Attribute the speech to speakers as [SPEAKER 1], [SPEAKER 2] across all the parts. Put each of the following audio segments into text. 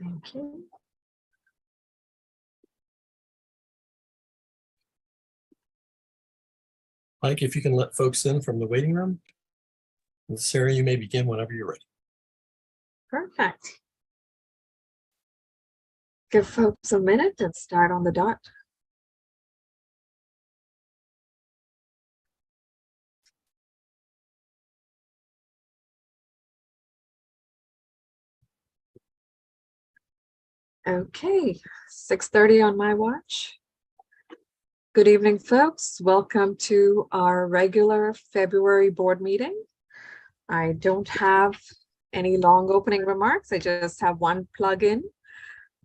[SPEAKER 1] Thank you.
[SPEAKER 2] Mike, if you can let folks in from the waiting room. And Sarah, you may begin whenever you're ready.
[SPEAKER 1] Perfect. Give folks a minute and start on the dot. Okay, 6:30 on my watch. Good evening, folks. Welcome to our regular February board meeting. I don't have any long opening remarks. I just have one plug-in.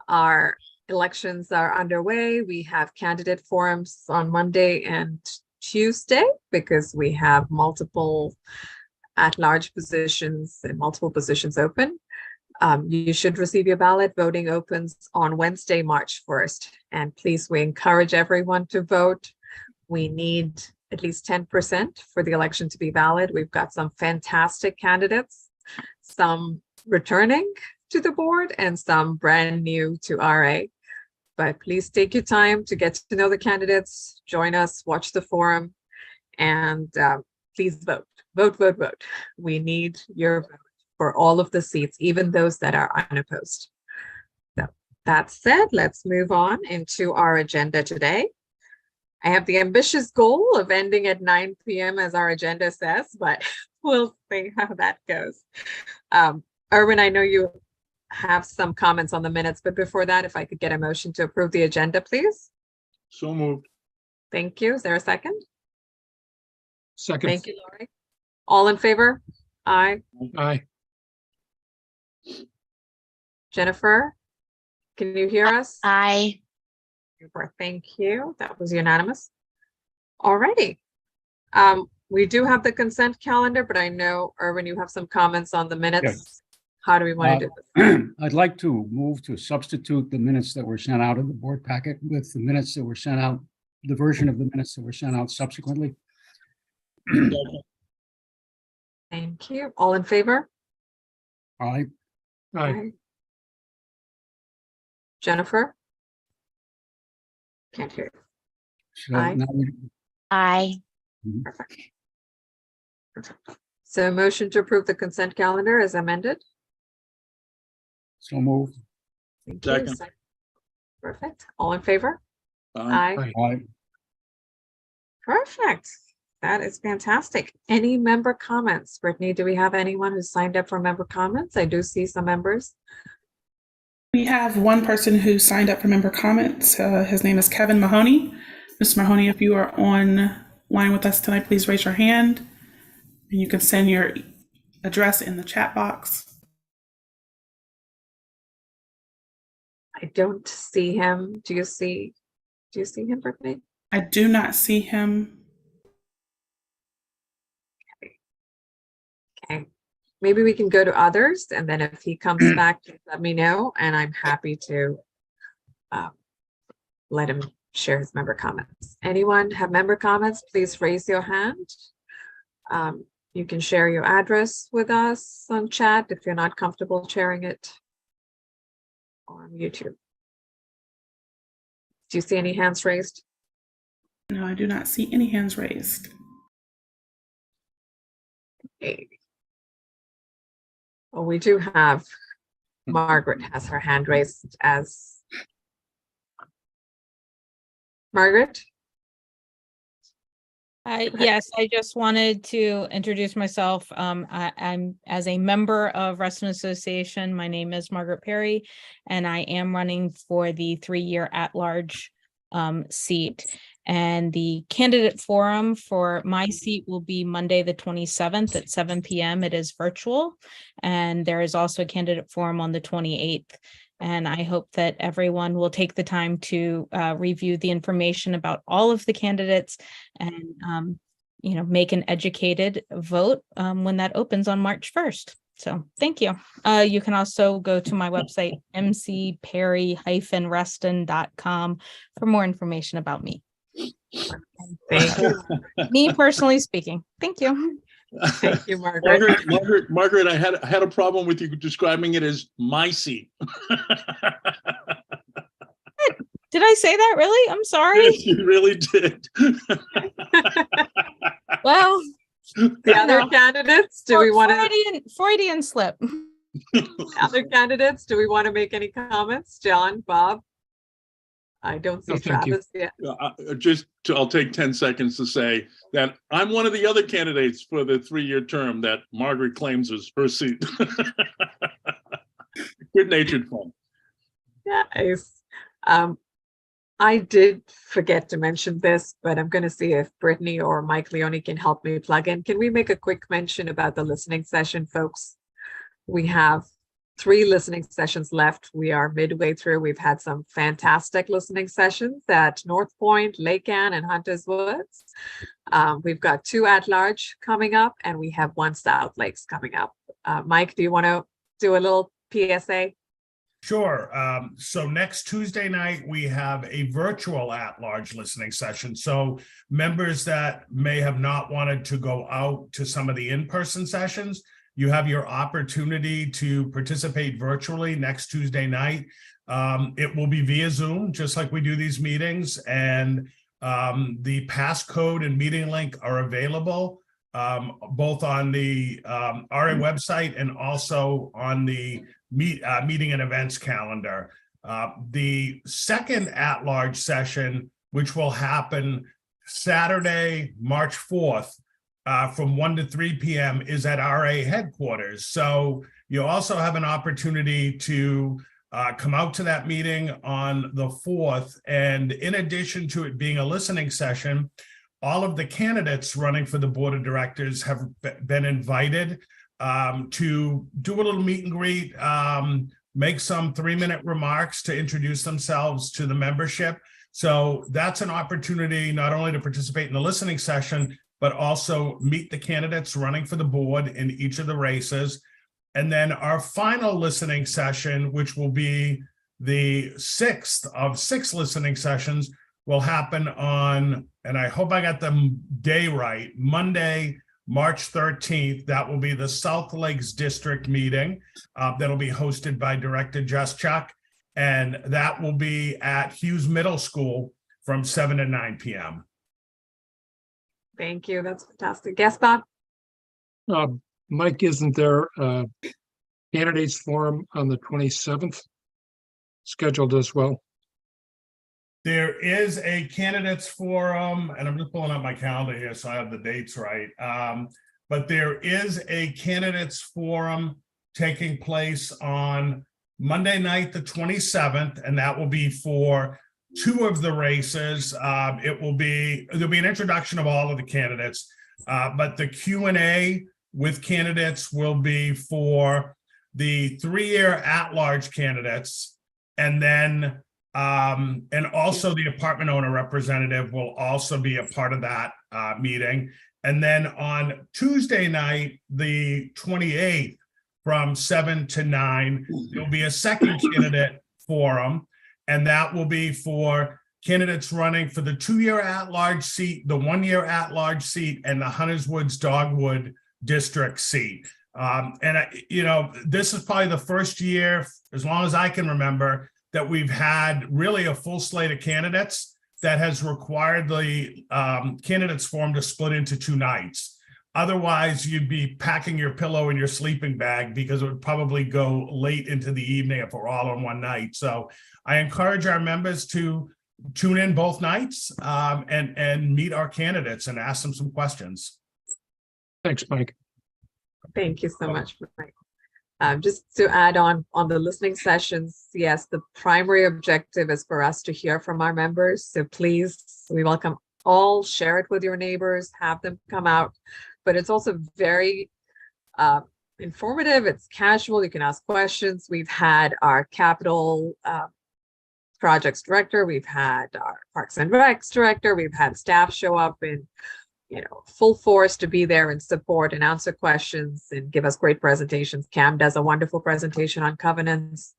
[SPEAKER 1] Our elections are underway. We have candidate forums on Monday and Tuesday because we have multiple at-large positions and multiple positions open. You should receive your ballot. Voting opens on Wednesday, March 1st. And please, we encourage everyone to vote. We need at least 10% for the election to be valid. We've got some fantastic candidates, some returning to the board and some brand new to RA. But please take your time to get to know the candidates, join us, watch the forum, and please vote. Vote, vote, vote. We need your vote for all of the seats, even those that are unopposed. So that said, let's move on into our agenda today. I have the ambitious goal of ending at 9 p.m. as our agenda says, but we'll see how that goes. Erwin, I know you have some comments on the minutes, but before that, if I could get a motion to approve the agenda, please.
[SPEAKER 3] So moved.
[SPEAKER 1] Thank you. Is there a second?
[SPEAKER 3] Second.
[SPEAKER 1] Thank you, Lori. All in favor? Aye.
[SPEAKER 3] Aye.
[SPEAKER 1] Jennifer, can you hear us?
[SPEAKER 4] Aye.
[SPEAKER 1] Super, thank you. That was unanimous. Alrighty. We do have the consent calendar, but I know, Erwin, you have some comments on the minutes.
[SPEAKER 5] Yes.
[SPEAKER 1] How do we want to do this?
[SPEAKER 5] I'd like to move to substitute the minutes that were sent out in the board packet with the minutes that were sent out, the version of the minutes that were sent out subsequently.
[SPEAKER 1] Thank you. All in favor?
[SPEAKER 5] Aye.
[SPEAKER 3] Aye.
[SPEAKER 1] Jennifer? Can't hear you.
[SPEAKER 5] So
[SPEAKER 1] Aye.
[SPEAKER 5] now
[SPEAKER 4] Aye.
[SPEAKER 1] Perfect. So motion to approve the consent calendar is amended.
[SPEAKER 5] so moved.
[SPEAKER 1] Thank
[SPEAKER 3] Second.
[SPEAKER 1] you. Perfect. All in favor? Aye.
[SPEAKER 5] Aye.
[SPEAKER 1] Perfect. That is fantastic. Any member comments? Brittany, do we have anyone who signed up for member comments? I do see some members.
[SPEAKER 6] We have one person who signed up for member comments. His name is Kevin Mahoney. Mr. Mahoney, if you are online with us tonight, please raise your hand. And you can send your address in the chat box.
[SPEAKER 1] I don't see him. Do you see him, Brittany?
[SPEAKER 6] I do not see him.
[SPEAKER 1] Okay. Maybe we can go to others, and then if he comes back, just let me know, and I'm happy to let him share his member comments. Anyone have member comments? Please raise your hand. You can share your address with us on chat if you're not comfortable sharing it on YouTube. Do you see any hands raised?
[SPEAKER 6] No, I do not see any hands raised.
[SPEAKER 1] Okay. Well, we do have Margaret has her hand raised as Margaret.
[SPEAKER 7] Yes, I just wanted to introduce myself. I'm as a member of Reston Association. My name is Margaret Perry, and I am running for the 3-year at-large seat. And the candidate forum for my seat will be Monday, the 27th at 7 p.m. It is virtual. And there is also a candidate forum on the 28th. And I hope that everyone will take the time to review the information about all of the candidates and, make an educated vote when that opens on March 1st. So thank you. You can also go to my website, mcperry-reston.com for more information about me.
[SPEAKER 1] Thank you.
[SPEAKER 7] Me personally speaking. Thank you.
[SPEAKER 1] Thank you, Margaret.
[SPEAKER 3] Margaret, I had a problem with you describing it as my seat.
[SPEAKER 7] Did I say that really? I'm sorry.
[SPEAKER 3] Yes, you really did.
[SPEAKER 7] Well,
[SPEAKER 1] The other
[SPEAKER 7] No.
[SPEAKER 1] candidates, do we want to,
[SPEAKER 7] Freudian slip.
[SPEAKER 1] other candidates, do we want to make any comments? John, Bob? I don't see
[SPEAKER 3] No, thank you.
[SPEAKER 1] Travis yet.
[SPEAKER 3] I'll take 10 seconds to say that I'm one of the other candidates for the 3-year term that Margaret claims is her seat. Good-natured fun.
[SPEAKER 1] Nice. I did forget to mention this, but I'm going to see if Brittany or Mike Leone can help me plug in. Can we make a quick mention about the listening session, folks? We have 3 listening sessions left. We are midway through. We've had some fantastic listening sessions at North Point, Lake Ann, and Hunters Woods. We've got 2 at large coming up, and we have 1 South Lakes coming up. Mike, do you want to do a little PSA?
[SPEAKER 4] Sure. So next Tuesday night, we have a virtual at-large listening session. So members that may have not wanted to go out to some of the in-person sessions, you have your opportunity to participate virtually next Tuesday night. It will be via Zoom, just like we do these meetings. And the passcode and meeting link are available both on the RA website and also on the meeting and events calendar. The second at-large session, which will happen Saturday, March 4th, from 1 to 3 p.m. is at RA headquarters. So you also have an opportunity to come out to that meeting on the 4th. And in addition to it being a listening session, all of the candidates running for the board of directors have been invited to do a little meet and greet, make some 3-minute remarks to introduce themselves to the membership. So that's an opportunity not only to participate in the listening session, but also meet the candidates running for the board in each of the races. And then our final listening session, which will be the 6th of 6 listening sessions, will happen on, and I hope I got the day right, Monday, March 13th. That will be the South Lakes District meeting that'll be hosted by Director Juszczyk, and that will be at Hughes Middle School from 7 to 9 p.m.
[SPEAKER 1] Thank you. That's fantastic. Yes, Bob?
[SPEAKER 3] Mike, isn't there a candidates forum on the 27th scheduled as well?
[SPEAKER 4] There is a candidates forum, and I'm just pulling up my calendar here so I have the dates right. But there is a candidates forum taking place on Monday night, the 27th, and that will be for 2 of the races. There'll be an introduction of all of the candidates, but the Q&A with candidates will be for the 3-year at-large candidates, and then and also the apartment owner representative will also be a part of that meeting. And then on Tuesday night, the 28th, from 7 to 9, there'll be a second candidate forum, and that will be for candidates running for the 2-year at-large seat, the 1-year at-large seat, and the Hunters Woods Dogwood district seat. This is probably the first year, as long as I can remember, that we've had really a full slate of candidates that has required the candidates forum to split into 2 nights. Otherwise, you'd be packing your pillow in your sleeping bag because it would probably go late into the evening if we're all on one night. So I encourage our members to tune in both nights and meet our candidates and ask them some questions.
[SPEAKER 3] Thanks, Mike.
[SPEAKER 1] Thank you so much, Mike. Just to add on the listening sessions, yes, the primary objective is for us to hear from our members. So please, we welcome all, share it with your neighbors, have them come out. But it's also very informative. It's casual. You can ask questions. We've had our capital projects director. We've had our Parks and Recs director. We've had staff show up in full force to be there and support and answer questions and give us great presentations. Cam does a wonderful presentation on covenants.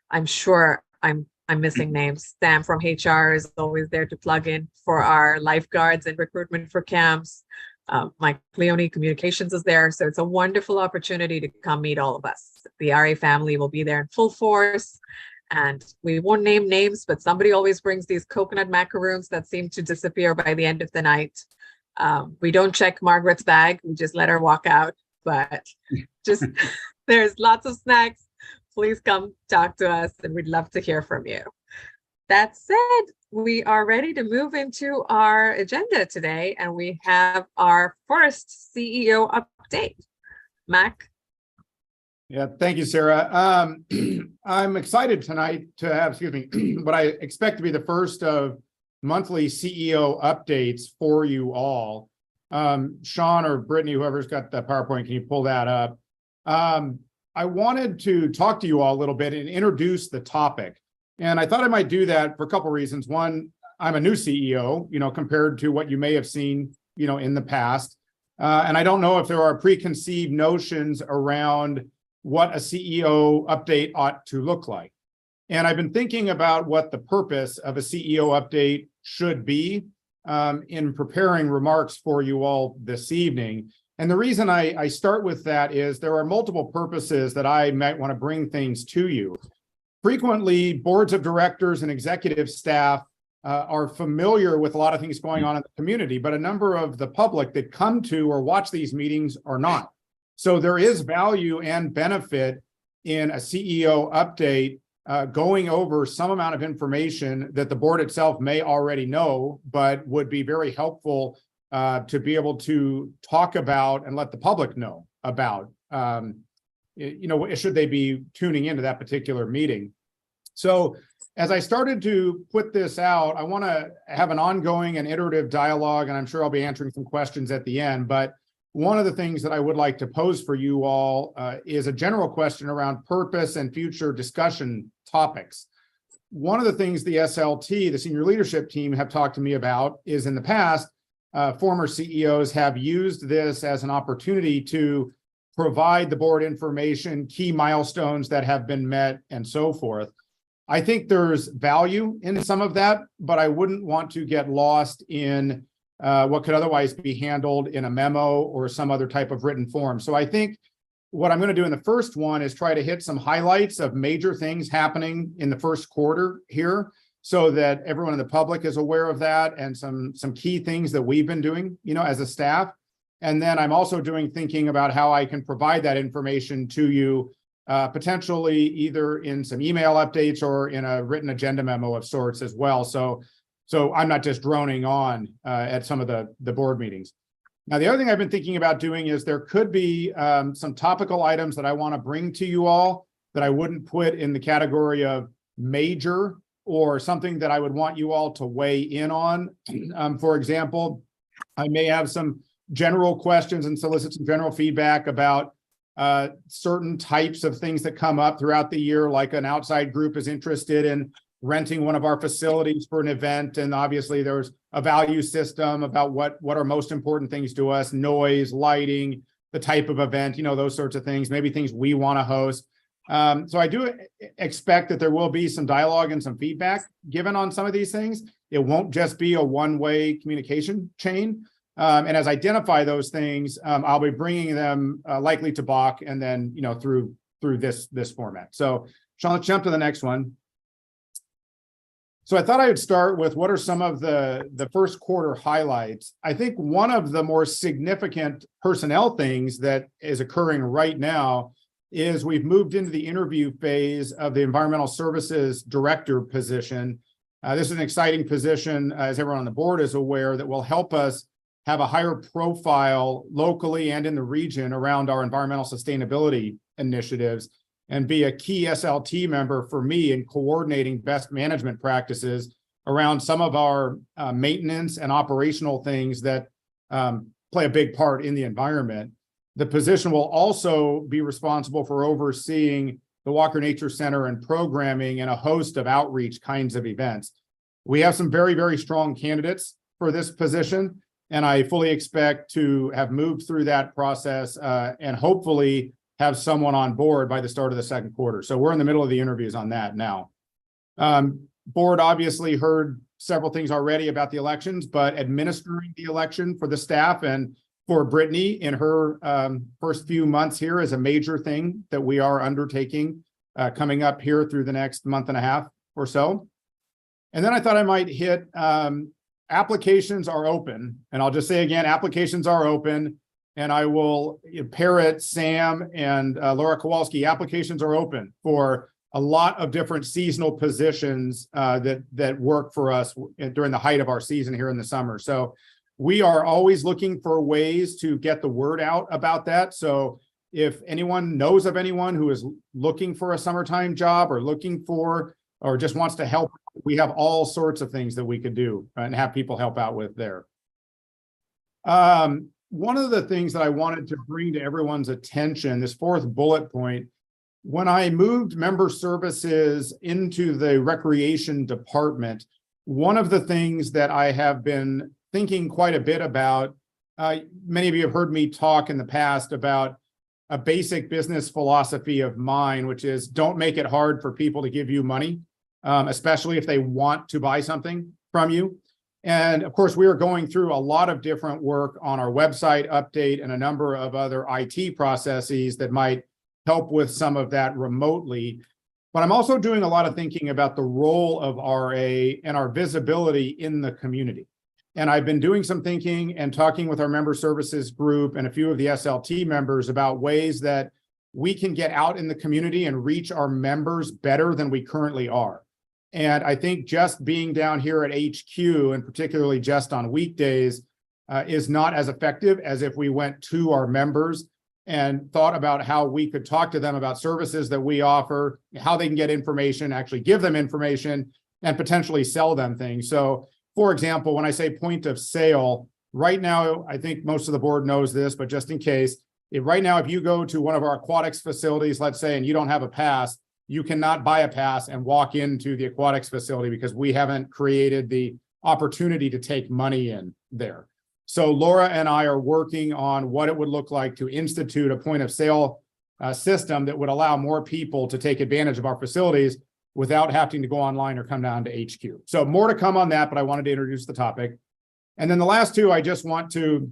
[SPEAKER 1] I'm sure I'm missing names. Sam from HR is always there to plug in for our lifeguards and recruitment for camps. Mike Leone Communications is there. So it's a wonderful opportunity to come meet all of us. The RA family will be there in full force. And we won't name names, but somebody always brings these coconut macaroons that seem to disappear by the end of the night. We don't check Margaret's bag. We just let her walk out. But just there's lots of snacks. Please come talk to us, and we'd love to hear from you. That said, we are ready to move into our agenda today, and we have our first CEO update. Mac?
[SPEAKER 8] Yeah, thank you, Sarah. I'm excited tonight to have, what I expect to be the first of monthly CEO updates for you all. Sean or Brittany, whoever's got the PowerPoint, can you pull that up? I wanted to talk to you all a little bit and introduce the topic. And I thought I might do that for a couple of reasons. One, I'm a new CEO, compared to what you may have seen, in the past. And I don't know if there are preconceived notions around what a CEO update ought to look like. And I've been thinking about what the purpose of a CEO update should be in preparing remarks for you all this evening. And the reason I start with that is there are multiple purposes that I might want to bring things to you. Frequently, boards of directors and executive staff are familiar with a lot of things going on in the community, but a number of the public that come to or watch these meetings are not. So there is value and benefit in a CEO update going over some amount of information that the board itself may already know, but would be very helpful to be able to talk about and let the public know about, should they be tuning into that particular meeting. So as I started to put this out, I want to have an ongoing and iterative dialogue, and I'm sure I'll be answering some questions at the end. But one of the things that I would like to pose for you all is a general question around purpose and future discussion topics. One of the things the SLT, the senior leadership team, have talked to me about is in the past, former CEOs have used this as an opportunity to provide the board information, key milestones that have been met, and so forth. I think there's value in some of that, but I wouldn't want to get lost in what could otherwise be handled in a memo or some other type of written form. So I think what I'm going to do in the first one is try to hit some highlights of major things happening in the first quarter here so that everyone in the public is aware of that and some key things that we've been doing, as a staff. And then I'm also thinking about how I can provide that information to you, potentially either in some email updates or in a written agenda memo of sorts as well. So I'm not just droning on at some of the board meetings. Now, the other thing I've been thinking about doing is there could be some topical items that I want to bring to you all that I wouldn't put in the category of major or something that I would want you all to weigh in on. For example, I may have some general questions and solicit some general feedback about certain types of things that come up throughout the year, like an outside group is interested in renting one of our facilities for an event. And obviously there's a value system about what are most important things to us, noise, lighting, the type of event, those sorts of things, maybe things we want to host. So I do expect that there will be some dialogue and some feedback given on some of these things. It won't just be a one-way communication chain. And as I identify those things, I'll be bringing them likely to Bach and then, through this format. So Sean, let's jump to the next one. So I thought I would start with what are some of the first quarter highlights. I think one of the more significant personnel things that is occurring right now is we've moved into the interview phase of the environmental services director position. This is an exciting position, as everyone on the board is aware, that will help us have a higher profile locally and in the region around our environmental sustainability initiatives and be a key SLT member for me in coordinating best management practices around some of our maintenance and operational things that play a big part in the environment. The position will also be responsible for overseeing the Walker Nature Center and programming and a host of outreach kinds of events. We have some very, very strong candidates for this position, and I fully expect to have moved through that process and hopefully have someone on board by the start of the second quarter. So we're in the middle of the interviews on that now. Board obviously heard several things already about the elections, but administering the election for the staff and for Brittany in her first few months here is a major thing that we are undertaking coming up here through the next month and a half or so. And then I thought I might hit applications are open. And I'll just say again, applications are open. And I will parrot Sam and Laura Kowalski. Applications are open for a lot of different seasonal positions that work for us during the height of our season here in the summer. So we are always looking for ways to get the word out about that. So if anyone knows of anyone who is looking for a summertime job or looking for or just wants to help, we have all sorts of things that we could do and have people help out with there. One of the things that I wanted to bring to everyone's attention, this fourth bullet point, when I moved member services into the recreation department, one of the things that I have been thinking quite a bit about, many of you have heard me talk in the past about a basic business philosophy of mine, which is don't make it hard for people to give you money, especially if they want to buy something from you. And of course, we are going through a lot of different work on our website update and a number of other IT processes that might help with some of that remotely. But I'm also doing a lot of thinking about the role of RA and our visibility in the community. And I've been doing some thinking and talking with our member services group and a few of the SLT members about ways that we can get out in the community and reach our members better than we currently are. And I think just being down here at HQ, and particularly just on weekdays, is not as effective as if we went to our members and thought about how we could talk to them about services that we offer, how they can get information, actually give them information, and potentially sell them things. So, for example, when I say point of sale, right now, I think most of the board knows this, but just in case, right now, if you go to one of our aquatics facilities, let's say, and you don't have a pass, you cannot buy a pass and walk into the aquatics facility because we haven't created the opportunity to take money in there. So Laura and I are working on what it would look like to institute a point of sale system that would allow more people to take advantage of our facilities without having to go online or come down to HQ. So more to come on that, but I wanted to introduce the topic. And then the last two, I just want to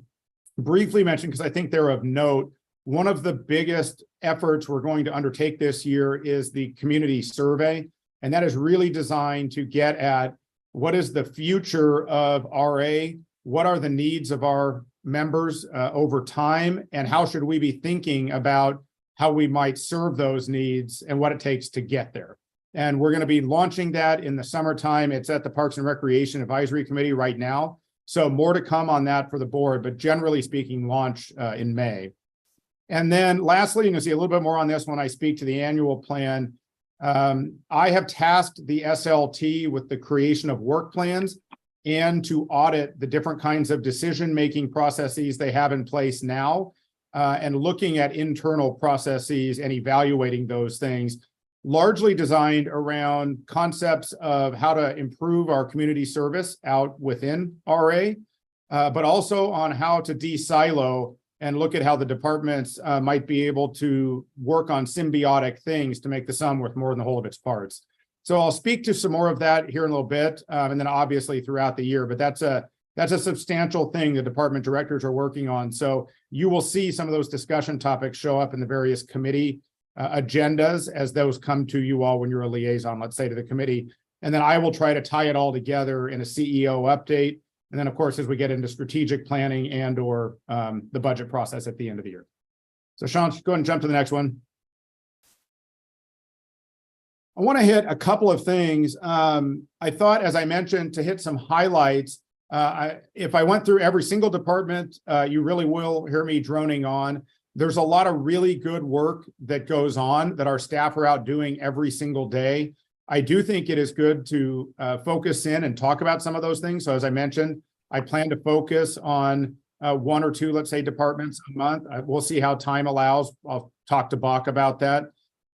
[SPEAKER 8] briefly mention, because I think they're of note. One of the biggest efforts we're going to undertake this year is the community survey. And that is really designed to get at what is the future of RA, what are the needs of our members over time, and how should we be thinking about how we might serve those needs and what it takes to get there. And we're going to be launching that in the summertime. It's at the Parks and Recreation Advisory Committee right now. So more to come on that for the board, but generally speaking, launch in May. And then lastly, and you'll see a little bit more on this when I speak to the annual plan. I have tasked the SLT with the creation of work plans and to audit the different kinds of decision-making processes they have in place now, and looking at internal processes and evaluating those things, largely designed around concepts of how to improve our community service out within RA, but also on how to de-silo and look at how the departments might be able to work on symbiotic things to make the sum worth more than the whole of its parts. So I'll speak to some more of that here in a little bit, and then obviously throughout the year, but that's a substantial thing the department directors are working on. So you will see some of those discussion topics show up in the various committee agendas as those come to you all when you're a liaison, let's say, to the committee. And then I will try to tie it all together in a CEO update. And then, of course, as we get into strategic planning and or the budget process at the end of the year. So Sean, go ahead and jump to the next one. I want to hit a couple of things. I thought, as I mentioned, to hit some highlights. If I went through every single department, you really will hear me droning on. There's a lot of really good work that goes on that our staff are out doing every single day. I do think it is good to focus in and talk about some of those things. So as I mentioned, I plan to focus on one or two, let's say, departments a month. We'll see how time allows. I'll talk to Bach about that.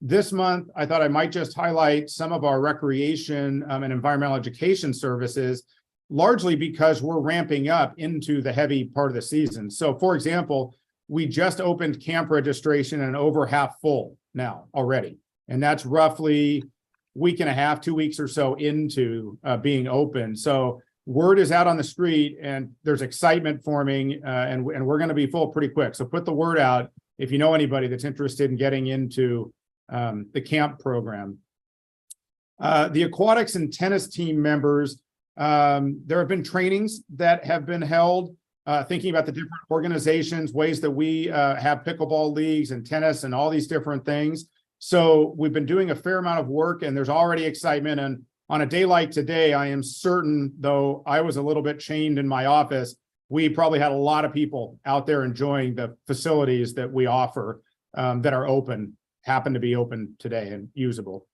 [SPEAKER 8] This month, I thought I might just highlight some of our recreation and environmental education services, largely because we're ramping up into the heavy part of the season. So for example, we just opened camp registration and over half full now already. And that's roughly week and a half, 2 weeks or so into being open. So word is out on the street and there's excitement forming, and we're going to be full pretty quick. So put the word out if you know anybody that's interested in getting into the camp program. The aquatics and tennis team members, there have been trainings that have been held, thinking about the different organizations, ways that we have pickleball leagues and tennis and all these different things. So we've been doing a fair amount of work, and there's already excitement. And on a day like today, I am certain, though I was a little bit chained in my office, we probably had a lot of people out there enjoying the facilities that we offer that are open, happen to be open today and usable.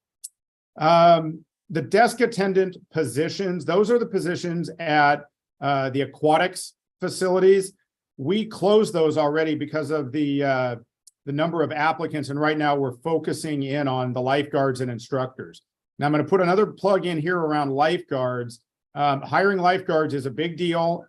[SPEAKER 8] The desk attendant positions, those are the positions at the aquatics facilities. We closed those already because of the number of applicants, and right now we're focusing in on the lifeguards and instructors. Now I'm going to put another plug in here around lifeguards. Hiring lifeguards is a big deal.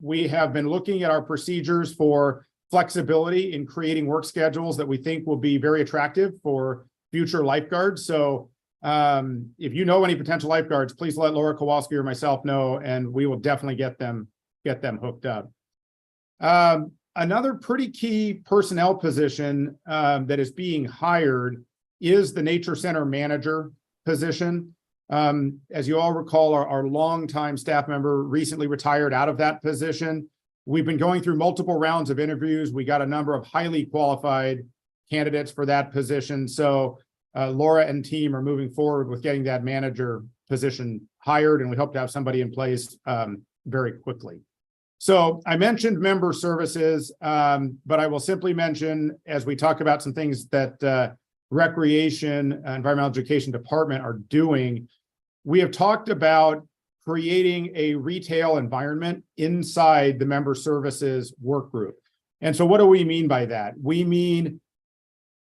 [SPEAKER 8] We have been looking at our procedures for flexibility in creating work schedules that we think will be very attractive for future lifeguards. So if you know any potential lifeguards, please let Laura Kowalski or myself know, and we will definitely get them hooked up. Another pretty key personnel position that is being hired is the Nature Center manager position. As you all recall, our longtime staff member recently retired out of that position. We've been going through multiple rounds of interviews. We got a number of highly qualified candidates for that position. So Laura and team are moving forward with getting that manager position hired, and we hope to have somebody in place very quickly. So I mentioned member services, but I will simply mention, as we talk about some things that Recreation, Environmental Education Department are doing, we have talked about creating a retail environment inside the member services work group. And so what do we mean by that? We mean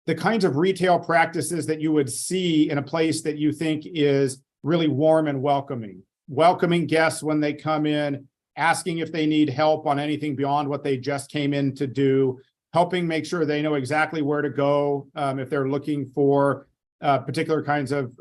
[SPEAKER 8] the kinds of retail practices that you would see in a place that you think is really warm and welcoming guests when they come in, asking if they need help on anything beyond what they just came in to do, helping make sure they know exactly where to go if they're looking for particular kinds of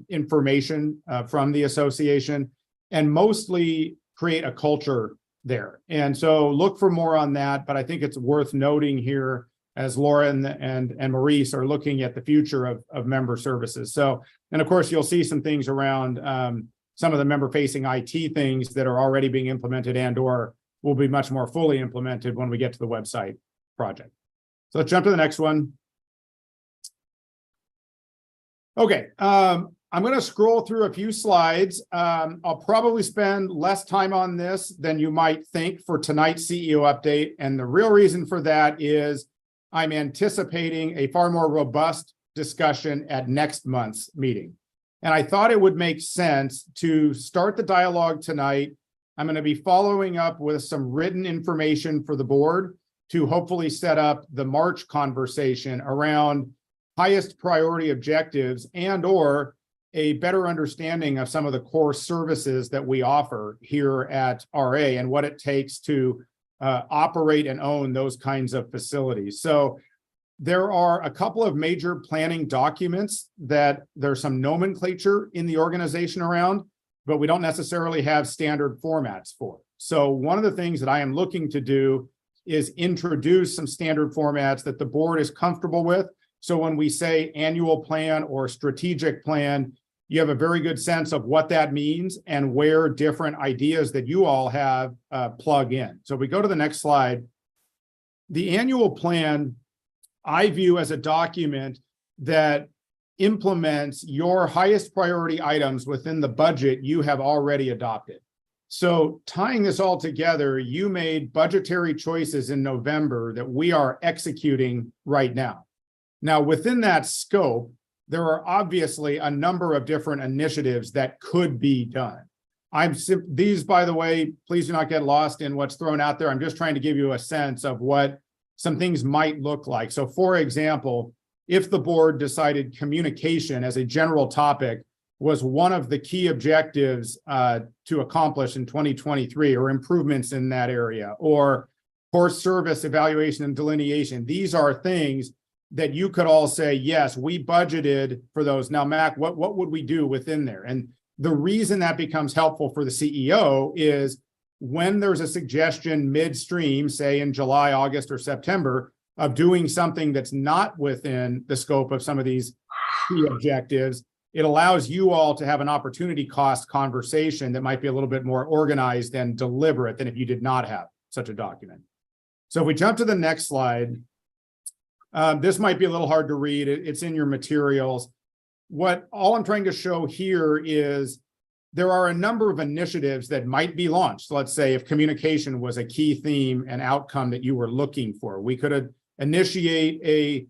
[SPEAKER 8] information from the association, and mostly create a culture there. And so look for more on that, but I think it's worth noting here as Laura and Maurice are looking at the future of member services. So, and of course, you'll see some things around some of the member-facing IT things that are already being implemented and or will be much more fully implemented when we get to the website project. So let's jump to the next one. Okay, I'm going to scroll through a few slides. I'll probably spend less time on this than you might think for tonight's CEO update. And the real reason for that is I'm anticipating a far more robust discussion at next month's meeting. And I thought it would make sense to start the dialogue tonight. I'm going to be following up with some written information for the board to hopefully set up the March conversation around highest priority objectives and or a better understanding of some of the core services that we offer here at RA and what it takes to operate and own those kinds of facilities. So there are a couple of major planning documents that there's some nomenclature in the organization around, but we don't necessarily have standard formats for. So one of the things that I am looking to do is introduce some standard formats that the board is comfortable with. So when we say annual plan or strategic plan, you have a very good sense of what that means and where different ideas that you all have plug in. So if we go to the next slide, the annual plan I view as a document that implements your highest priority items within the budget you have already adopted. So tying this all together, you made budgetary choices in November that we are executing right now. Now, within that scope, there are obviously a number of different initiatives that could be done. These, by the way, please do not get lost in what's thrown out there. I'm just trying to give you a sense of what some things might look like. So for example, if the board decided communication as a general topic was one of the key objectives to accomplish in 2023 or improvements in that area, or course service evaluation and delineation, these are things that you could all say, yes, we budgeted for those. Now, Mac, what would we do within there? And The reason that becomes helpful for the CEO is when there's a suggestion midstream, say in July, August, or September, of doing something that's not within the scope of some of these key objectives, it allows you all to have an opportunity cost conversation that might be a little bit more organized and deliberate than if you did not have such a document. So if we jump to the next slide, this might be a little hard to read. It's in your materials. All I'm trying to show here is there are a number of initiatives that might be launched. Let's say if communication was a key theme and outcome that you were looking for, we could initiate a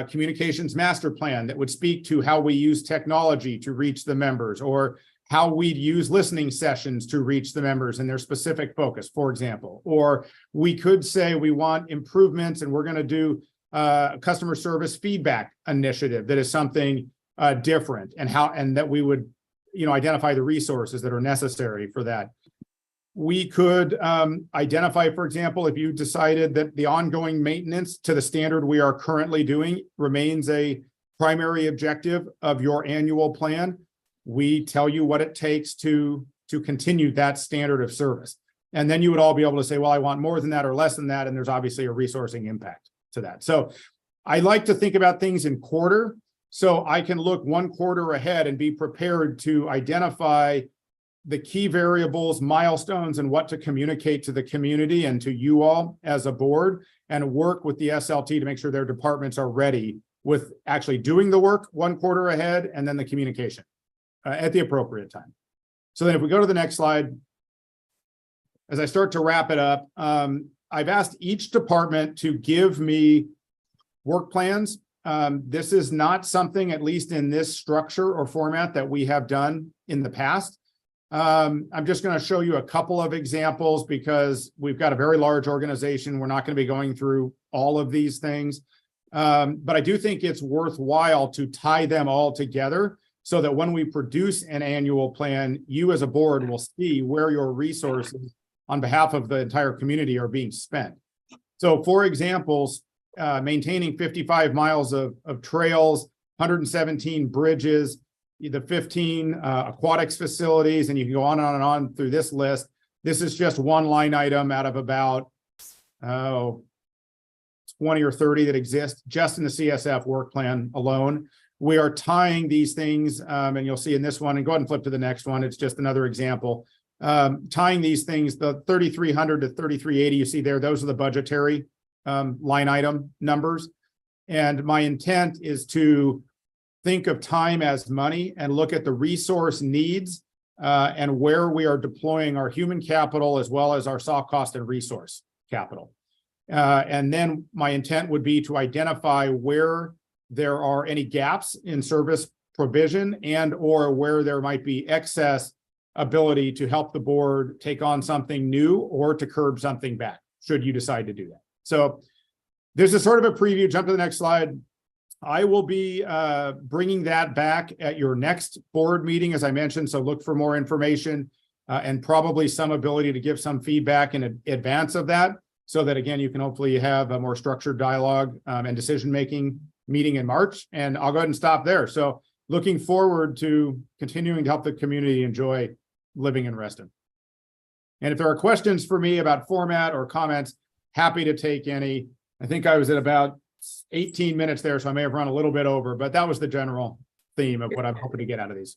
[SPEAKER 8] communications master plan that would speak to how we use technology to reach the members, or how we'd use listening sessions to reach the members and their specific focus, for example. Or we could say we want improvements and we're going to do a customer service feedback initiative that is something different, and that we would, identify the resources that are necessary for that. We could identify, for example, if you decided that the ongoing maintenance to the standard we are currently doing remains a primary objective of your annual plan, we tell you what it takes to continue that standard of service. And then you would all be able to say, well, I want more than that or less than that. And there's obviously a resourcing impact to that. So I like to think about things in quarter, so I can look one quarter ahead and be prepared to identify the key variables, milestones, and what to communicate to the community and to you all as a board, and work with the SLT to make sure their departments are ready with actually doing the work one quarter ahead, and then the communication at the appropriate time. So then if we go to the next slide, as I start to wrap it up, I've asked each department to give me work plans. This is not something, at least in this structure or format, that we have done in the past. I'm just going to show you a couple of examples because we've got a very large organization. We're not going to be going through all of these things. But I do think it's worthwhile to tie them all together so that when we produce an annual plan, you as a board will see where your resources on behalf of the entire community are being spent. So for examples, maintaining 55 miles of trails, 117 bridges, the 15 aquatics facilities, and you can go on and on through this list. This is just one line item out of about 20 or 30 that exist just in the CSF work plan alone. We are tying these things, and you'll see in this one, and go ahead and flip to the next one. It's just another example. Tying these things, the 3,300 to 3,380 you see there, those are the budgetary line item numbers. And my intent is to think of time as money and look at the resource needs and where we are deploying our human capital as well as our soft cost and resource capital. And then my intent would be to identify where there are any gaps in service provision and or where there might be excess ability to help the board take on something new or to curb something back, should you decide to do that. So this is sort of a preview. Jump to the next slide. I will be bringing that back at your next board meeting, as I mentioned. So look for more information and probably some ability to give some feedback in advance of that, so that, again, you can hopefully have a more structured dialogue and decision-making meeting in March. And I'll go ahead and stop there. So looking forward to continuing to help the community enjoy living in Reston. And if there are questions for me about format or comments, happy to take any. I think I was at about 18 minutes there, so I may have run a little bit over, but that was the general theme of what I'm hoping to get out of these.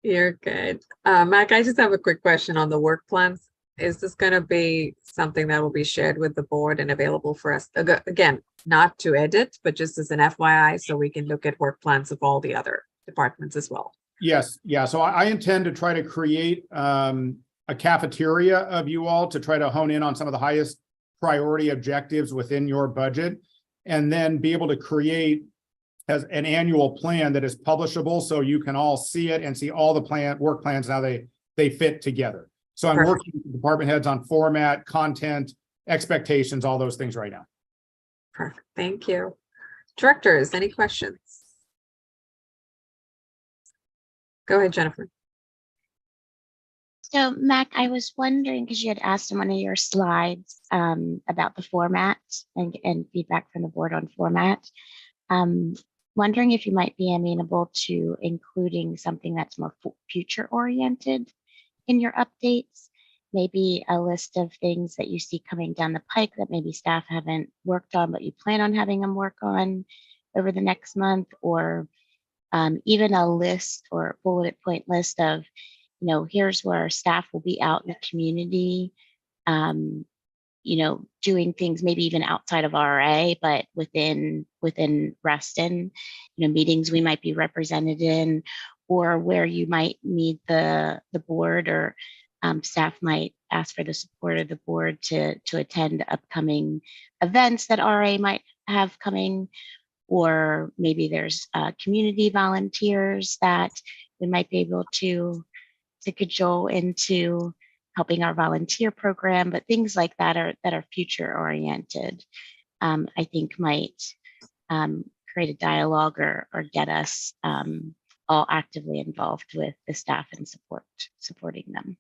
[SPEAKER 1] You're good. Mac, I just have a quick question on the work plans. Is this going to be something that will be shared with the board and available for us? Again, not to edit, but just as an FYI, so we can look at work plans of all the other departments as well.
[SPEAKER 8] Yes. Yeah. So I intend to try to create a cafeteria of you all to try to hone in on some of the highest priority objectives within your budget, and then be able to create as an annual plan that is publishable so you can all see it and see all the work plans and how they fit together. So I'm working with department heads on format, content, expectations, all those things right now.
[SPEAKER 1] Perfect. Thank you. Directors, any questions? Go ahead, Jennifer.
[SPEAKER 9] So, Mac, I was wondering, because you had asked in one of your slides about the format and feedback from the board on format. wondering if you might be amenable to including something that's more future oriented in your updates. Maybe a list of things that you see coming down the pike that maybe staff haven't worked on, but you plan on having them work on over the next month, or even a list or bullet point list of, here's where our staff will be out in the community, doing things maybe even outside of RA, but within Reston, meetings we might be represented in, or where you might need the board or staff might ask for the support of the board to attend upcoming events that RA might have coming, or maybe there's community volunteers that we might be able to cajole into helping our volunteer program, but things like that are future oriented, I think might create a dialogue or get us all actively involved with the staff and supporting them.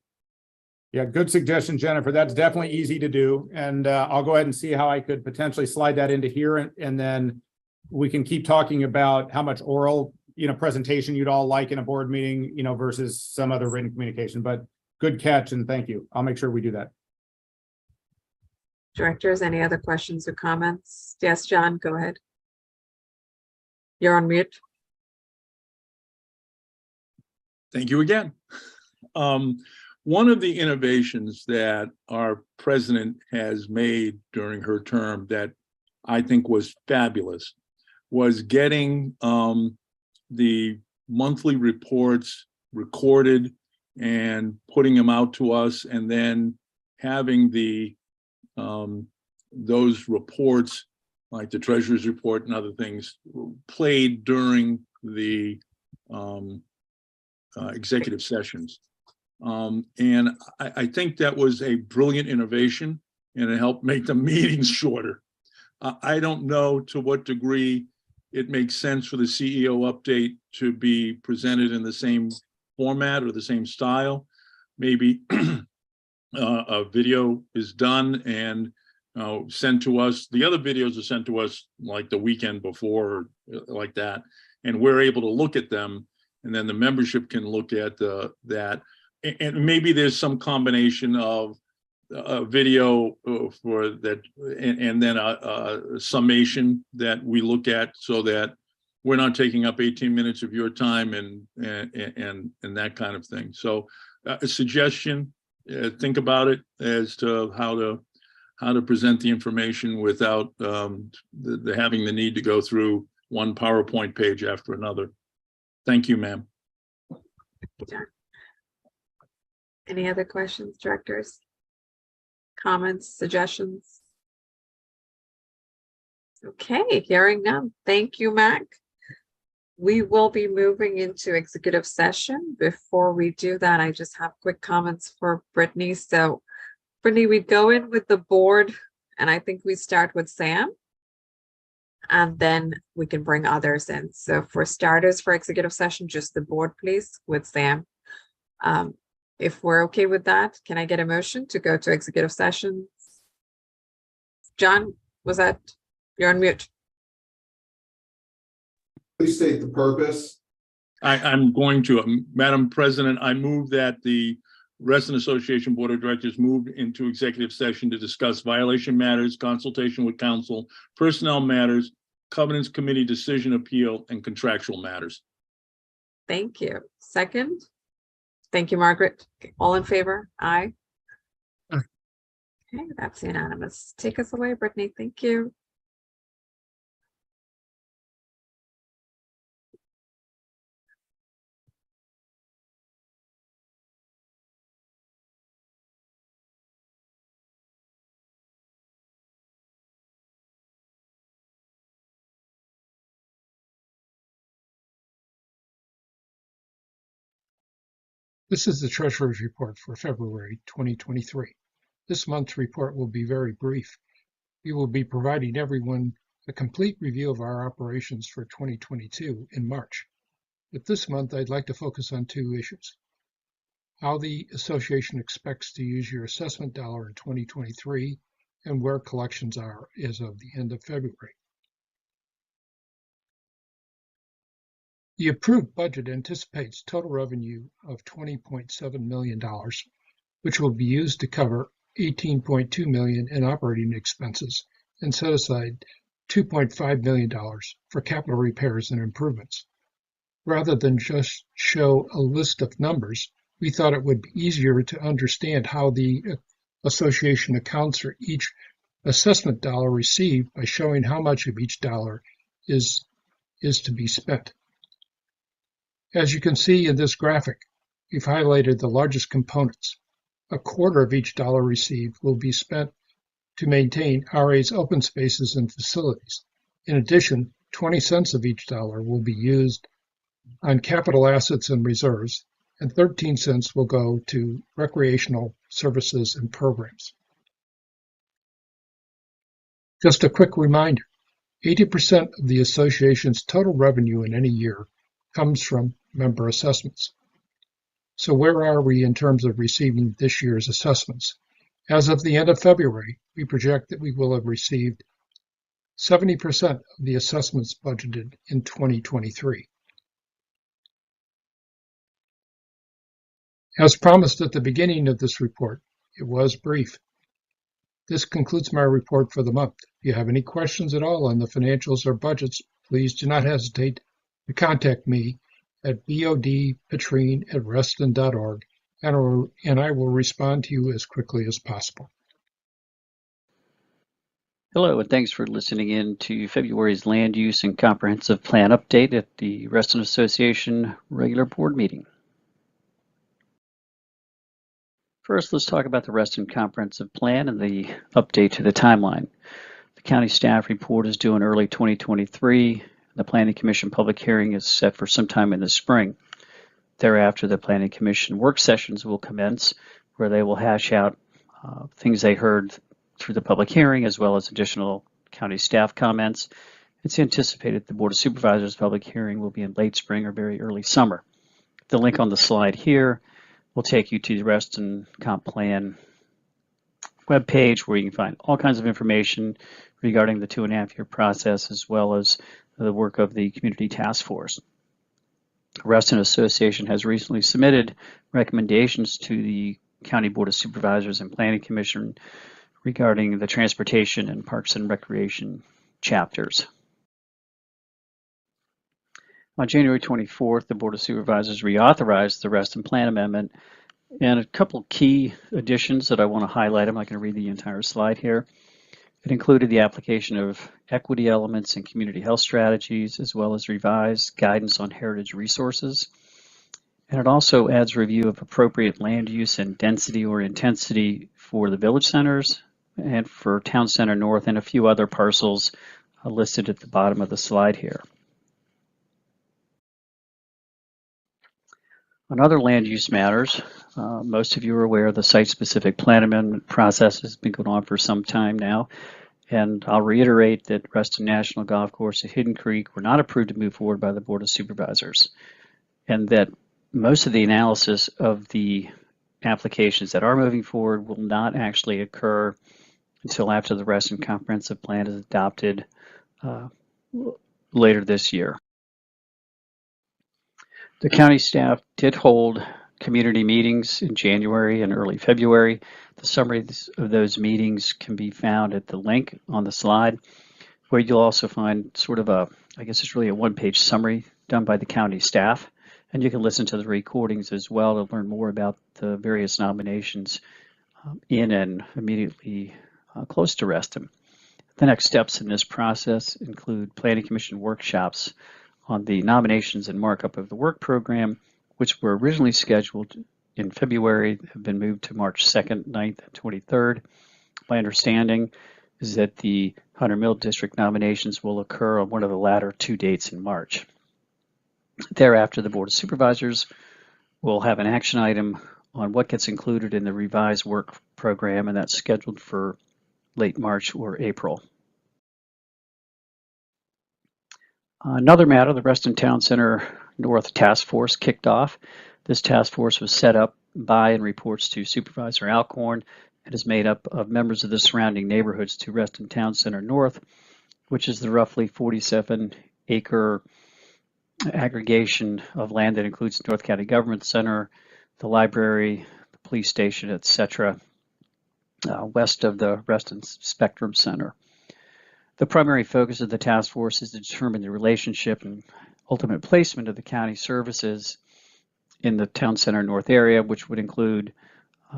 [SPEAKER 8] Yeah, good suggestion, Jennifer. That's definitely easy to do. And I'll go ahead and see how I could potentially slide that into here. And then we can keep talking about how much oral, presentation you'd all like in a board meeting, versus some other written communication. But good catch, and thank you. I'll make sure we do that.
[SPEAKER 1] Directors, any other questions or comments? Yes, John, go ahead. You're on mute.
[SPEAKER 10] Thank you again. One of the innovations that our president has made during her term that I think was fabulous was getting the monthly reports recorded and putting them out to us, and then having the those reports, like the treasurer's report and other things, played during the executive sessions. And I think that was a brilliant innovation, and it helped make the meetings shorter. I don't know to what degree it makes sense for the CEO update to be presented in the same format or the same style. Maybe a video is done and sent to us. The other videos are sent to us like the weekend before, like that, and we're able to look at them, and then the membership can look at that. And maybe there's some combination of a video for that, and then a summation that we look at, so that we're not taking up 18 minutes of your time and that kind of thing. So a suggestion, think about it as to how to present the information without having the need to go through one PowerPoint page after another. Thank you, ma'am.
[SPEAKER 1] Any other questions, directors? Comments, suggestions? Okay, hearing none. Thank you, Mac. We will be moving into executive session. Before we do that, I just have quick comments for Brittany. So, Brittany, we go in with the board, and I think we start with Sam, and then we can bring others in. So for starters, for executive session, just the board, please, with Sam. If we're okay with that, can I get a motion to go to executive session? John, was that, you're on mute.
[SPEAKER 11] Please state the purpose.
[SPEAKER 10] I'm going to, Madam President, I move that the Reston Association Board of Directors move into executive session to discuss violation matters, consultation with counsel, personnel matters, covenants committee decision appeal, and contractual matters.
[SPEAKER 1] Thank you. Second? Thank you, Margaret. Okay, all in favor? Aye.
[SPEAKER 3] Aye.
[SPEAKER 1] Okay, that's unanimous. Take us away, Brittany. Thank you.
[SPEAKER 3] This is the Treasurer's Report for February 2023. This month's report will be very brief. We will be providing everyone a complete review of our operations for 2022 in March. But this month, I'd like to focus on two issues: how the association expects to use your assessment dollar in 2023, and where collections are as of the end of February. The approved budget anticipates total revenue of $20.7 million, which will be used to cover $18.2 million in operating expenses and set aside $2.5 million for capital repairs and improvements. Rather than just show a list of numbers, we thought it would be easier to understand how the association accounts for each assessment dollar received by showing how much of each dollar is to be spent. As you can see in this graphic, we've highlighted the largest components. A quarter of each dollar received will be spent to maintain RA's open spaces and facilities. In addition, 20 cents of each dollar will be used on capital assets and reserves, and 13 cents will go to recreational services and programs. Just a quick reminder, 80% of the association's total revenue in any year comes from member assessments. So where are we in terms of receiving this year's assessments? As of the end of February, we project that we will have received 70% of the assessments budgeted in 2023. As promised at the beginning of this report, it was brief. This concludes my report for the month. If you have any questions at all on the financials or budgets, please do not hesitate to contact me at bodpetrine@reston.org, and I will respond to you as quickly as possible.
[SPEAKER 12] Hello, and thanks for listening in to February's Land Use and Comprehensive Plan update at the Reston Association regular board meeting. First, let's talk about the Reston Comprehensive Plan and the update to the timeline. The county staff report is due in early 2023. The Planning Commission public hearing is set for sometime in the spring. Thereafter, the Planning Commission work sessions will commence, where they will hash out things they heard through the public hearing, as well as additional county staff comments. It's anticipated the Board of Supervisors public hearing will be in late spring or very early summer. The link on the slide here will take you to the Reston Comp Plan webpage, where you can find all kinds of information regarding the 2.5-year process, as well as the work of the Community Task Force. Reston Association has recently submitted recommendations to the County Board of Supervisors and Planning Commission regarding the transportation and parks and recreation chapters. On January 24th, the Board of Supervisors reauthorized the Reston Plan Amendment, and a couple key additions that I want to highlight. I'm not going to read the entire slide here. It included the application of equity elements and community health strategies, as well as revised guidance on heritage resources. And it also adds review of appropriate land use and density or intensity for the village centers and for Town Center North and a few other parcels listed at the bottom of the slide here. On other land use matters, most of you are aware the site-specific plan amendment process has been going on for some time now, and I'll reiterate that Reston National Golf Course and Hidden Creek were not approved to move forward by the Board of Supervisors, and that most of the analysis of the applications that are moving forward will not actually occur until after the Reston Comprehensive Plan is adopted later this year. The county staff did hold community meetings in January and early February. The summary of those meetings can be found at the link on the slide, where you'll also find sort of a, I guess it's really a one-page summary done by the county staff. And you can listen to the recordings as well to learn more about the various nominations in and immediately close to Reston. The next steps in this process include Planning Commission workshops on the nominations and markup of the work program, which were originally scheduled in February, have been moved to March 2nd, 9th, and 23rd. My understanding is that the Hunter Mill District nominations will occur on one of the latter two dates in March. Thereafter, the Board of Supervisors will have an action item on what gets included in the revised work program, and that's scheduled for late March or April. Another matter, the Reston Town Center North Task Force kicked off. This task force was set up by and reports to Supervisor Alcorn and is made up of members of the surrounding neighborhoods to Reston Town Center North, which is the roughly 47-acre aggregation of land that includes North County Government Center, the library, the police station, etc., west of the Reston Spectrum Center. The primary focus of the task force is to determine the relationship and ultimate placement of the county services in the Town Center North area, which would include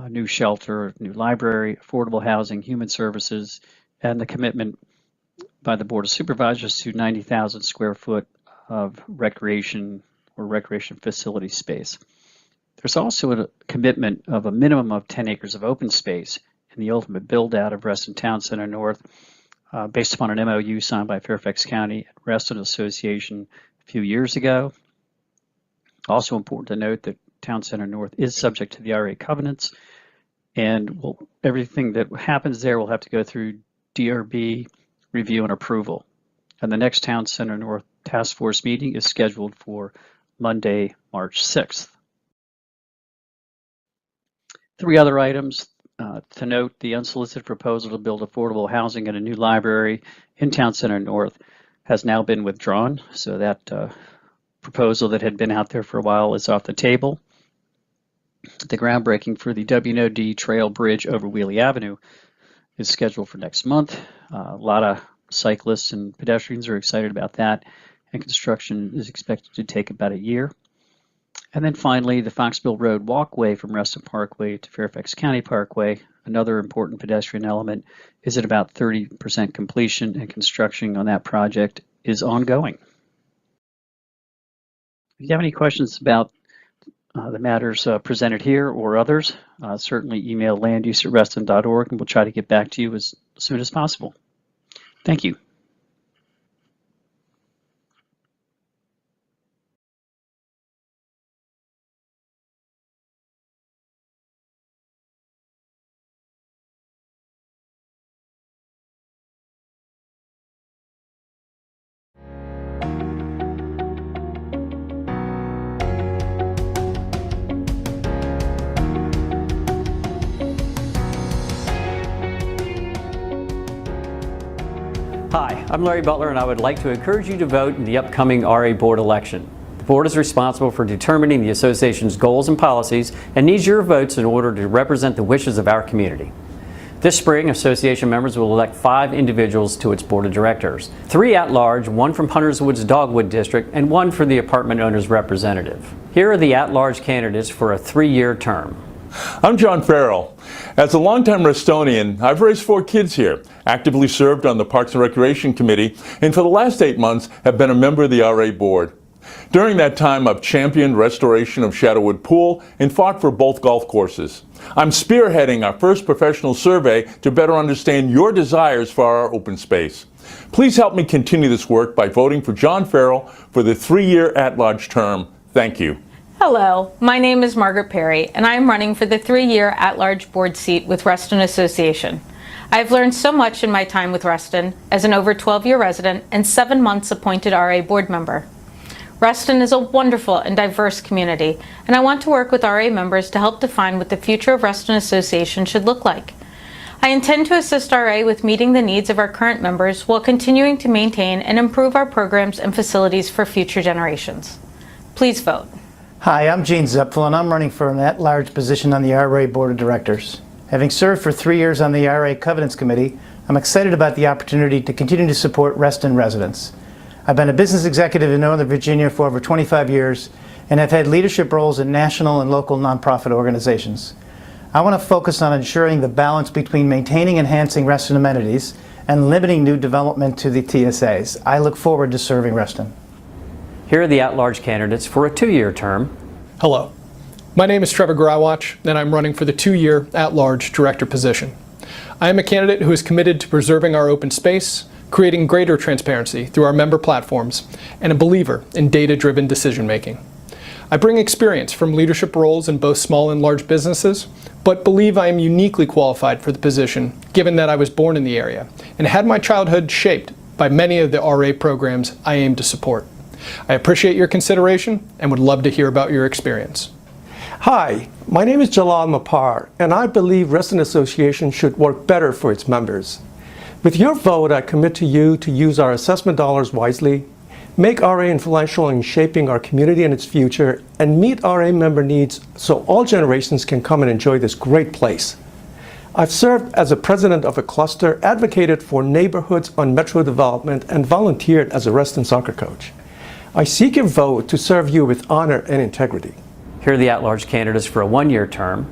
[SPEAKER 12] new shelter, new library, affordable housing, human services, and the commitment by the Board of Supervisors to 90,000 square foot of recreation or recreation facility space. There's also a commitment of a minimum of 10 acres of open space in the ultimate build out of Reston Town Center North, based upon an MOU signed by Fairfax County and Reston Association a few years ago. Also important to note that Town Center North is subject to the RA covenants, and everything that happens there will have to go through DRB review and approval. And the next Town Center North Task Force meeting is scheduled for Monday, March 6th. 3 other items to note: the unsolicited proposal to build affordable housing and a new library in Town Center North has now been withdrawn, so that proposal that had been out there for a while is off the table. The groundbreaking for the W&OD Trail Bridge over Wheelie Avenue is scheduled for next month. A lot of cyclists and pedestrians are excited about that, and construction is expected to take about a year. And then finally, the Foxville Road walkway from Reston Parkway to Fairfax County Parkway, another important pedestrian element, is at about 30% completion, and construction on that project is ongoing. If you have any questions about the matters presented here or others, certainly email landuse@reston.org, and we'll try to get back to you as soon as possible. Thank you.
[SPEAKER 13] Hi, I'm Larry Butler, and I would like to encourage you to vote in the upcoming RA Board election. The Board is responsible for determining the Association's goals and policies and needs your votes in order to represent the wishes of our community. This spring, Association members will elect 5 individuals to its Board of Directors, 3 at-large, 1 from Hunters Woods Dogwood District, and 1 for the Apartment Owners Representative. Here are the at-large candidates for a 3-year term.
[SPEAKER 10] I'm John Farrell. As a longtime Restonian, I've raised 4 kids here, actively served on the Parks and Recreation Committee, and for the last 8 months have been a member of the RA Board. During that time, I've championed restoration of Shadowwood Pool and fought for both golf courses. I'm spearheading our first professional survey to better understand your desires for our open space. Please help me continue this work by voting for John Farrell for the 3-year at-large term. Thank you.
[SPEAKER 7] Hello, my name is Margaret Perry, and I am running for the 3-year at-large board seat with Reston Association. I have learned so much in my time with Reston as an over 12-year resident and 7 months appointed RA board member. Reston is a wonderful and diverse community, and I want to work with RA members to help define what the future of Reston Association should look like. I intend to assist RA with meeting the needs of our current members while continuing to maintain and improve our programs and facilities for future generations. Please vote.
[SPEAKER 14] Hi, I'm Gene Zepfel, and I'm running for an at-large position on the RA Board of Directors. Having served for 3 years on the RA Covenants Committee, I'm excited about the opportunity to continue to support Reston residents. I've been a business executive in Northern Virginia for over 25 years and have had leadership roles in national and local nonprofit organizations. I want to focus on ensuring the balance between maintaining and enhancing Reston amenities and limiting new development to the TSAs. I look forward to serving Reston.
[SPEAKER 13] Here are the at-large candidates for a 2-year term.
[SPEAKER 15] Hello, my name is Trevor Grywacz, and I'm running for the 2-year at-large director position. I am a candidate who is committed to preserving our open space, creating greater transparency through our member platforms, and a believer in data-driven decision-making. I bring experience from leadership roles in both small and large businesses, but believe I am uniquely qualified for the position given that I was born in the area and had my childhood shaped by many of the RA programs I aim to support. I appreciate your consideration and would love to hear about your experience.
[SPEAKER 16] Hi, my name is Jalal Mapar, and I believe Reston Association should work better for its members. With your vote, I commit to you to use our assessment dollars wisely, make RA influential in shaping our community and its future, and meet RA member needs so all generations can come and enjoy this great place. I've served as a president of a cluster, advocated for neighborhoods on Metro development, and volunteered as a Reston soccer coach. I seek your vote to serve you with honor and integrity.
[SPEAKER 13] Here are the at-large candidates for a one-year term.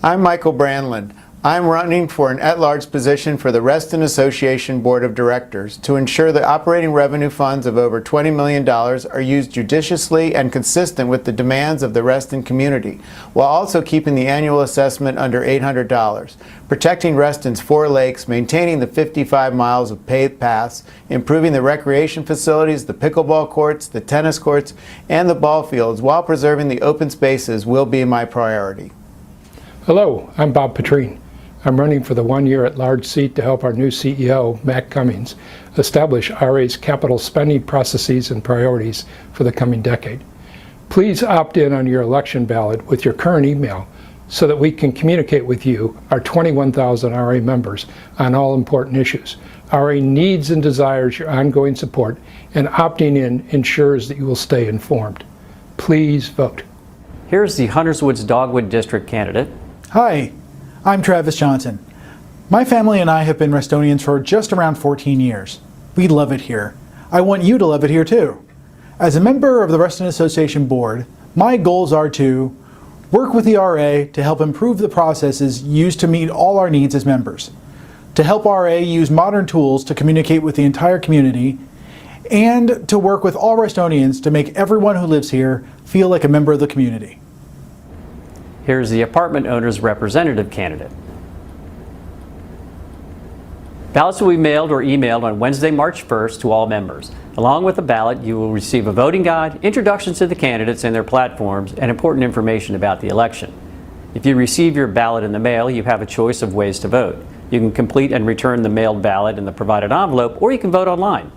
[SPEAKER 17] I'm Michael Brandland. I'm running for an at-large position for the Reston Association Board of Directors to ensure the operating revenue funds of over $20 million are used judiciously and consistent with the demands of the Reston community, while also keeping the annual assessment under $800, protecting Reston's 4 lakes, maintaining the 55 miles of paved paths, improving the recreation facilities, the pickleball courts, the tennis courts, and the ball fields, while preserving the open spaces will be my priority.
[SPEAKER 3] Hello, I'm Bob Petrine. I'm running for the one-year at-large seat to help our new CEO, Matt Cummings, establish RA's capital spending processes and priorities for the coming decade. Please opt in on your election ballot with your current email so that we can communicate with you, our 21,000 RA members, on all important issues. RA needs and desires your ongoing support, and opting in ensures that you will stay informed. Please vote.
[SPEAKER 13] Here's the Hunters Woods Dogwood District candidate.
[SPEAKER 18] Hi, I'm Travis Johnson. My family and I have been Restonians for just around 14 years. We love it here. I want you to love it here too. As a member of the Reston Association Board, my goals are to work with the RA to help improve the processes used to meet all our needs as members, to help RA use modern tools to communicate with the entire community, and to work with all Restonians to make everyone who lives here feel like a member of the community.
[SPEAKER 13] Here's the apartment owner's representative candidate. Ballots will be mailed or emailed on Wednesday, March 1st to all members. Along with the ballot, you will receive a voting guide, introductions to the candidates and their platforms, and important information about the election. If you receive your ballot in the mail, you have a choice of ways to vote. You can complete and return the mailed ballot in the provided envelope, or you can vote online.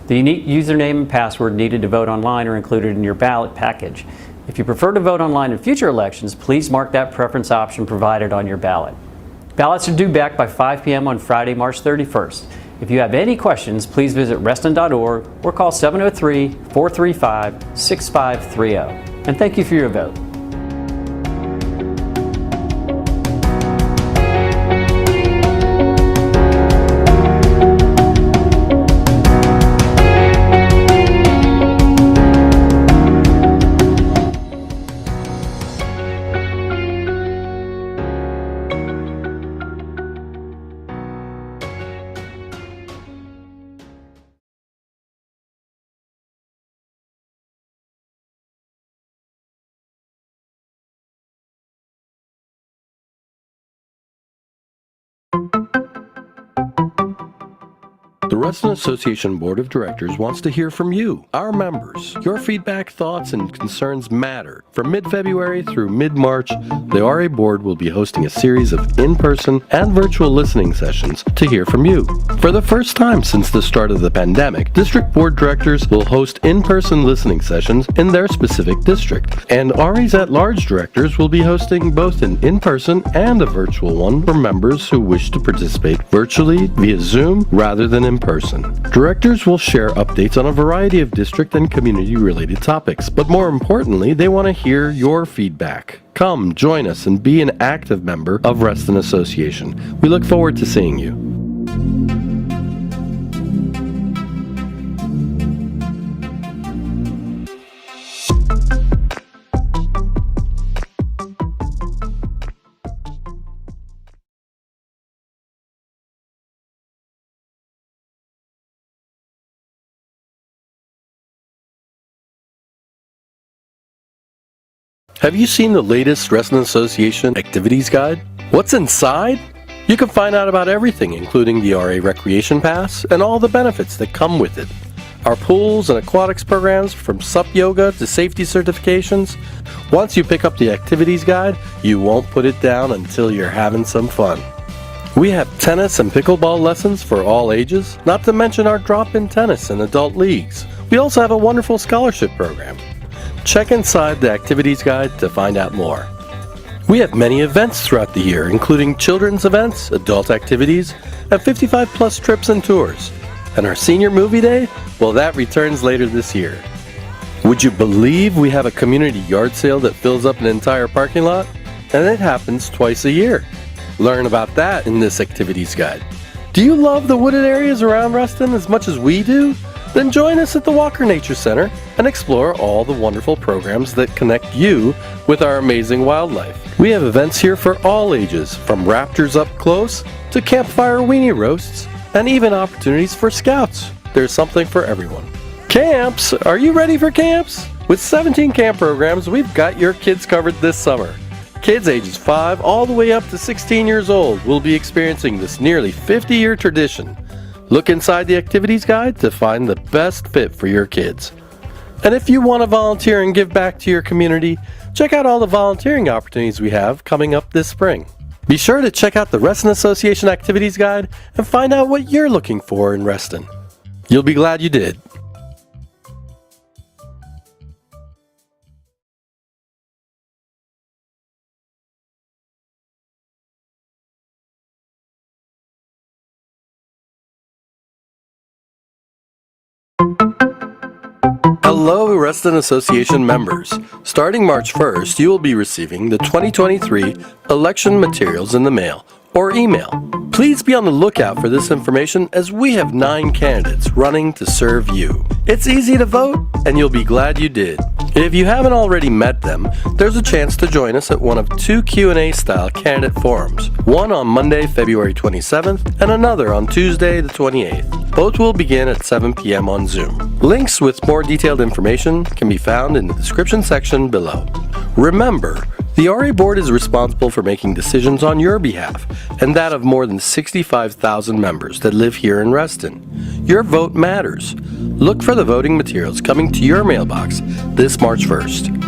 [SPEAKER 13] The unique username and password needed to vote online are included in your ballot package. If you prefer to vote online in future elections, please mark that preference option provided on your ballot. Ballots are due back by 5 p.m. on Friday, March 31st. If you have any questions, please visit reston.org or call 703-435-6530. And thank you for your vote.
[SPEAKER 2] The Reston Association Board of Directors wants to hear from you, our members. Your feedback, thoughts, and concerns matter. From mid-February through mid-March, the RA Board will be hosting a series of in-person and virtual listening sessions to hear from you. For the first time since the start of the pandemic, District Board Directors will host in-person listening sessions in their specific district. And RA's at-large directors will be hosting both an in-person and a virtual one for members who wish to participate virtually via Zoom rather than in person. Directors will share updates on a variety of district and community-related topics, but more importantly, they want to hear your feedback. Come, join us, and be an active member of Reston Association. We look forward to seeing you. Have you seen the latest Reston Association Activities Guide? What's inside? You can find out about everything, including the RA Recreation Pass and all the benefits that come with it. Our pools and aquatics programs, from SUP yoga to safety certifications. Once you pick up the Activities Guide, you won't put it down until you're having some fun. We have tennis and pickleball lessons for all ages, not to mention our drop-in tennis and adult leagues. We also have a wonderful scholarship program. Check inside the Activities Guide to find out more. We have many events throughout the year, including children's events, adult activities, and 55-plus trips and tours. And our senior movie day? Well, that returns later this year. Would you believe we have a community yard sale that fills up an entire parking lot? And it happens twice a year. Learn about that in this activities guide. Do you love the wooded areas around Reston as much as we do? Then join us at the Walker Nature Center and explore all the wonderful programs that connect you with our amazing wildlife. We have events here for all ages, from raptors up close to campfire weenie roasts, and even opportunities for scouts. There's something for everyone. Camps! Are you ready for camps? With 17 camp programs, we've got your kids covered this summer. Kids ages 5 all the way up to 16 years old will be experiencing this nearly 50-year tradition. Look inside the activities guide to find the best fit for your kids. And if you want to volunteer and give back to your community, check out all the volunteering opportunities we have coming up this spring. Be sure to check out the Reston Association Activities Guide and find out what you're looking for in Reston. You'll be glad you did. Hello, Reston Association members. Starting March 1st, you will be receiving the 2023 election materials in the mail or email. Please be on the lookout for this information as we have 9 candidates running to serve you. It's easy to vote, and you'll be glad you did. If you haven't already met them, there's a chance to join us at one of 2 Q&A style candidate forums, one on Monday, February 27th, and another on Tuesday, the 28th. Both will begin at 7 p.m. on Zoom. Links with more detailed information can be found in the description section below. Remember, the RA Board is responsible for making decisions on your behalf, and that of more than 65,000 members that live here in Reston. Your vote matters. Look for the voting materials coming to your mailbox this March 1st.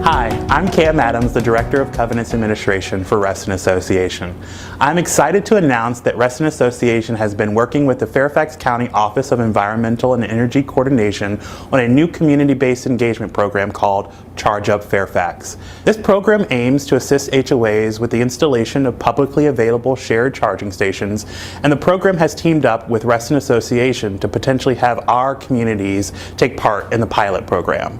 [SPEAKER 19] Hi, I'm Cam Adams, the Director of Covenants Administration for Reston Association. I'm excited to announce that Reston Association has been working with the Fairfax County Office of Environmental and Energy Coordination on a new community-based engagement program called Charge Up Fairfax. This program aims to assist HOAs with the installation of publicly available shared charging stations, and the program has teamed up with Reston Association to potentially have our communities take part in the pilot program.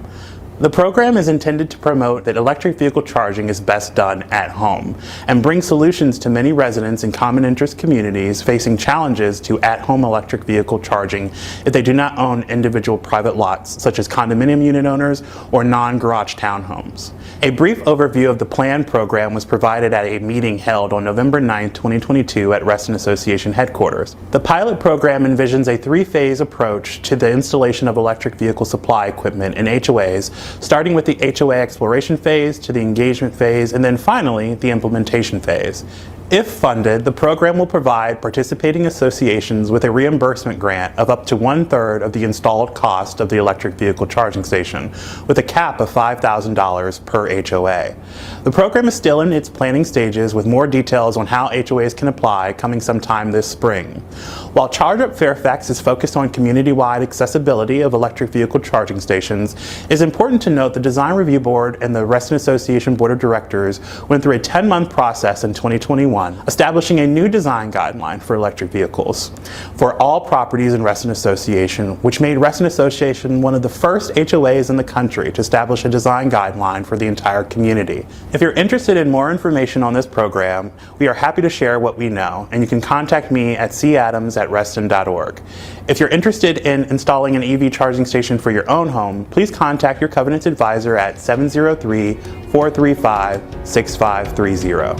[SPEAKER 19] The program is intended to promote that electric vehicle charging is best done at home and bring solutions to many residents in common interest communities facing challenges to at-home electric vehicle charging if they do not own individual private lots, such as condominium unit owners or non-garage townhomes. A brief overview of the planned program was provided at a meeting held on November 9, 2022 at Reston Association headquarters. The pilot program envisions a 3-phase approach to the installation of electric vehicle supply equipment in HOAs, starting with the HOA exploration phase to the engagement phase, and then finally the implementation phase. If funded, the program will provide participating associations with a reimbursement grant of up to 1/3 of the installed cost of the electric vehicle charging station, with a cap of $5,000 per HOA. The program is still in its planning stages, with more details on how HOAs can apply coming sometime this spring. While Charge Up Fairfax is focused on community-wide accessibility of electric vehicle charging stations, it is important to note the Design Review Board and the Reston Association Board of Directors went through a 10-month process in 2021, establishing a new design guideline for electric vehicles for all properties in Reston Association, which made Reston Association one of the first HOAs in the country to establish a design guideline for the entire community. If you're interested in more information on this program, we are happy to share what we know, and you can contact me at cadams@reston.org. If you're interested in installing an EV charging station for your own home, please contact your Covenants advisor at 703-435-6530.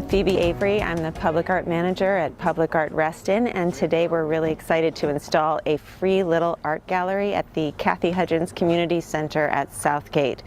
[SPEAKER 20] Phoebe Avery. I'm the Public Art Manager at Public Art Reston, and today we're really excited to install a free little art gallery at the Kathy Hudgens Community Center at Southgate.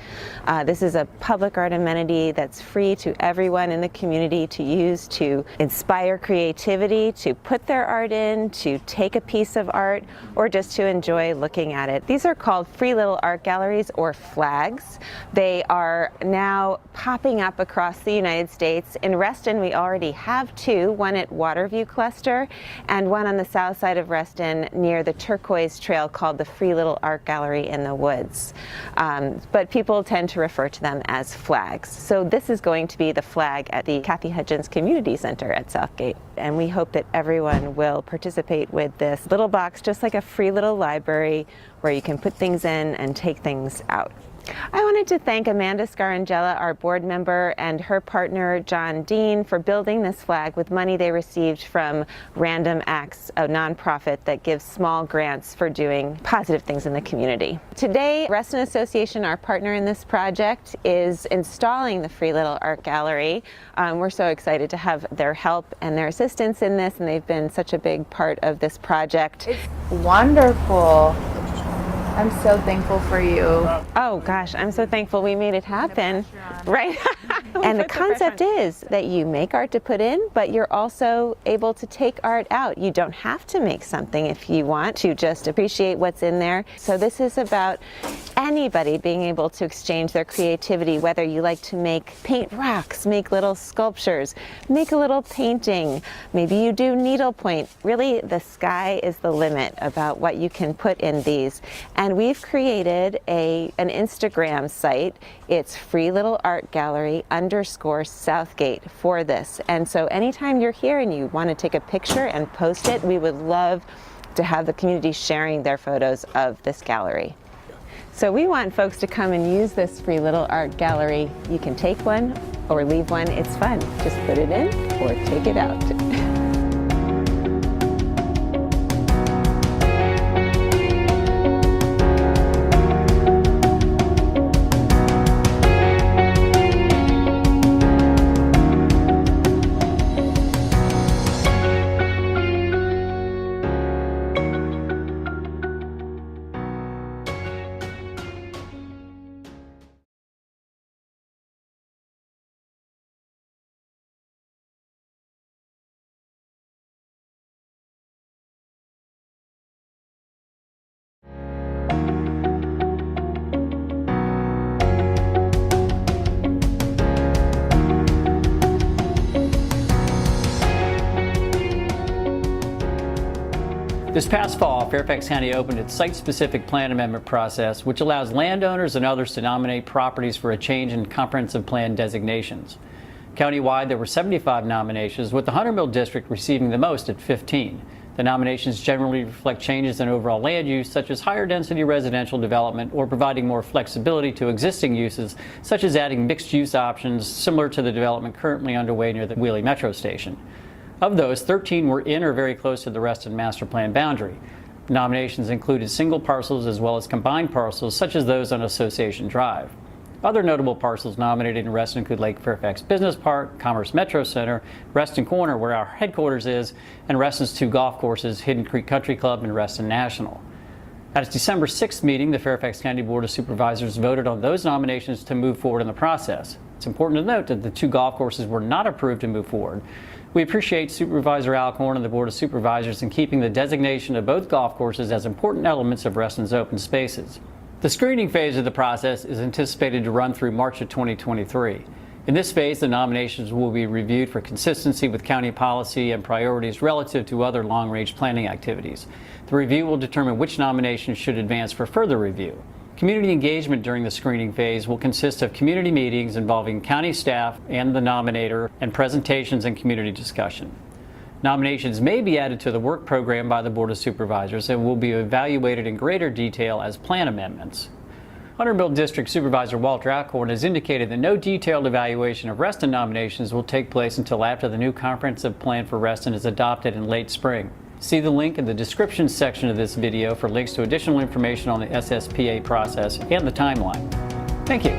[SPEAKER 20] This is a public art amenity that's free to everyone in the community to use to inspire creativity, to put their art in, to take a piece of art, or just to enjoy looking at it. These are called free little art galleries, or flags. They are now popping up across the United States. In Reston, we already have two, one at Waterview Cluster and one on the south side of Reston near the Turquoise Trail called the Free Little Art Gallery in the Woods. But people tend to refer to them as flags. So this is going to be the flag at the Kathy Hudgens Community Center at Southgate. And we hope that everyone will participate with this little box, just like a free little library where you can put things in and take things out. I wanted to thank Amanda Scarangella, our board member, and her partner, John Dean, for building this flag with money they received from Random Acts, a nonprofit that gives small grants for doing positive things in the community. Today, Reston Association, our partner in this project, is installing the Free Little Art Gallery. We're so excited to have their help and their assistance in this, and they've been such a big part of this project.
[SPEAKER 21] It's wonderful. I'm so thankful for you.
[SPEAKER 20] Oh gosh, I'm so thankful we made it happen. Right? And the concept is that you make art to put in, but you're also able to take art out. You don't have to make something if you want to just appreciate what's in there. So this is about anybody being able to exchange their creativity, whether you like to paint rocks, make little sculptures, make a little painting, maybe you do needlepoint. Really, the sky is the limit about what you can put in these. And we've created an Instagram site. It's Free Little Art Gallery _Southgate for this. And so anytime you're here and you want to take a picture and post it, we would love to have the community sharing their photos of this gallery. So we want folks to come and use this Free Little Art Gallery. You can take one or leave one. It's fun. Just put it in or take it out.
[SPEAKER 13] This past fall, Fairfax County opened its site-specific plan amendment process, which allows landowners and others to nominate properties for a change in comprehensive plan designations. Countywide, there were 75 nominations, with the Hunter Mill District receiving the most at 15. The nominations generally reflect changes in overall land use, such as higher density residential development or providing more flexibility to existing uses, such as adding mixed-use options similar to the development currently underway near the Wheelie Metro Station. Of those, 13 were in or very close to the Reston Master Plan boundary. Nominations included single parcels as well as combined parcels, such as those on Association Drive. Other notable parcels nominated in Reston include Lake Fairfax Business Park, Commerce Metro Center, Reston Corner, where our headquarters is, and Reston's two golf courses, Hidden Creek Country Club and Reston National. At its December 6th meeting, the Fairfax County Board of Supervisors voted on those nominations to move forward in the process. It's important to note that the two golf courses were not approved to move forward. We appreciate Supervisor Alcorn and the Board of Supervisors in keeping the designation of both golf courses as important elements of Reston's open spaces. The screening phase of the process is anticipated to run through March of 2023. In this phase, the nominations will be reviewed for consistency with county policy and priorities relative to other long-range planning activities. The review will determine which nominations should advance for further review. Community engagement during the screening phase will consist of community meetings involving county staff and the nominator, and presentations and community discussion. Nominations may be added to the work program by the Board of Supervisors and will be evaluated in greater detail as plan amendments. Hunter Mill District Supervisor Walter Alcorn has indicated that no detailed evaluation of Reston nominations will take place until after the new comprehensive plan for Reston is adopted in late spring. See the link in the description section of this video for links to additional information on the SSPA process and the timeline. Thank you.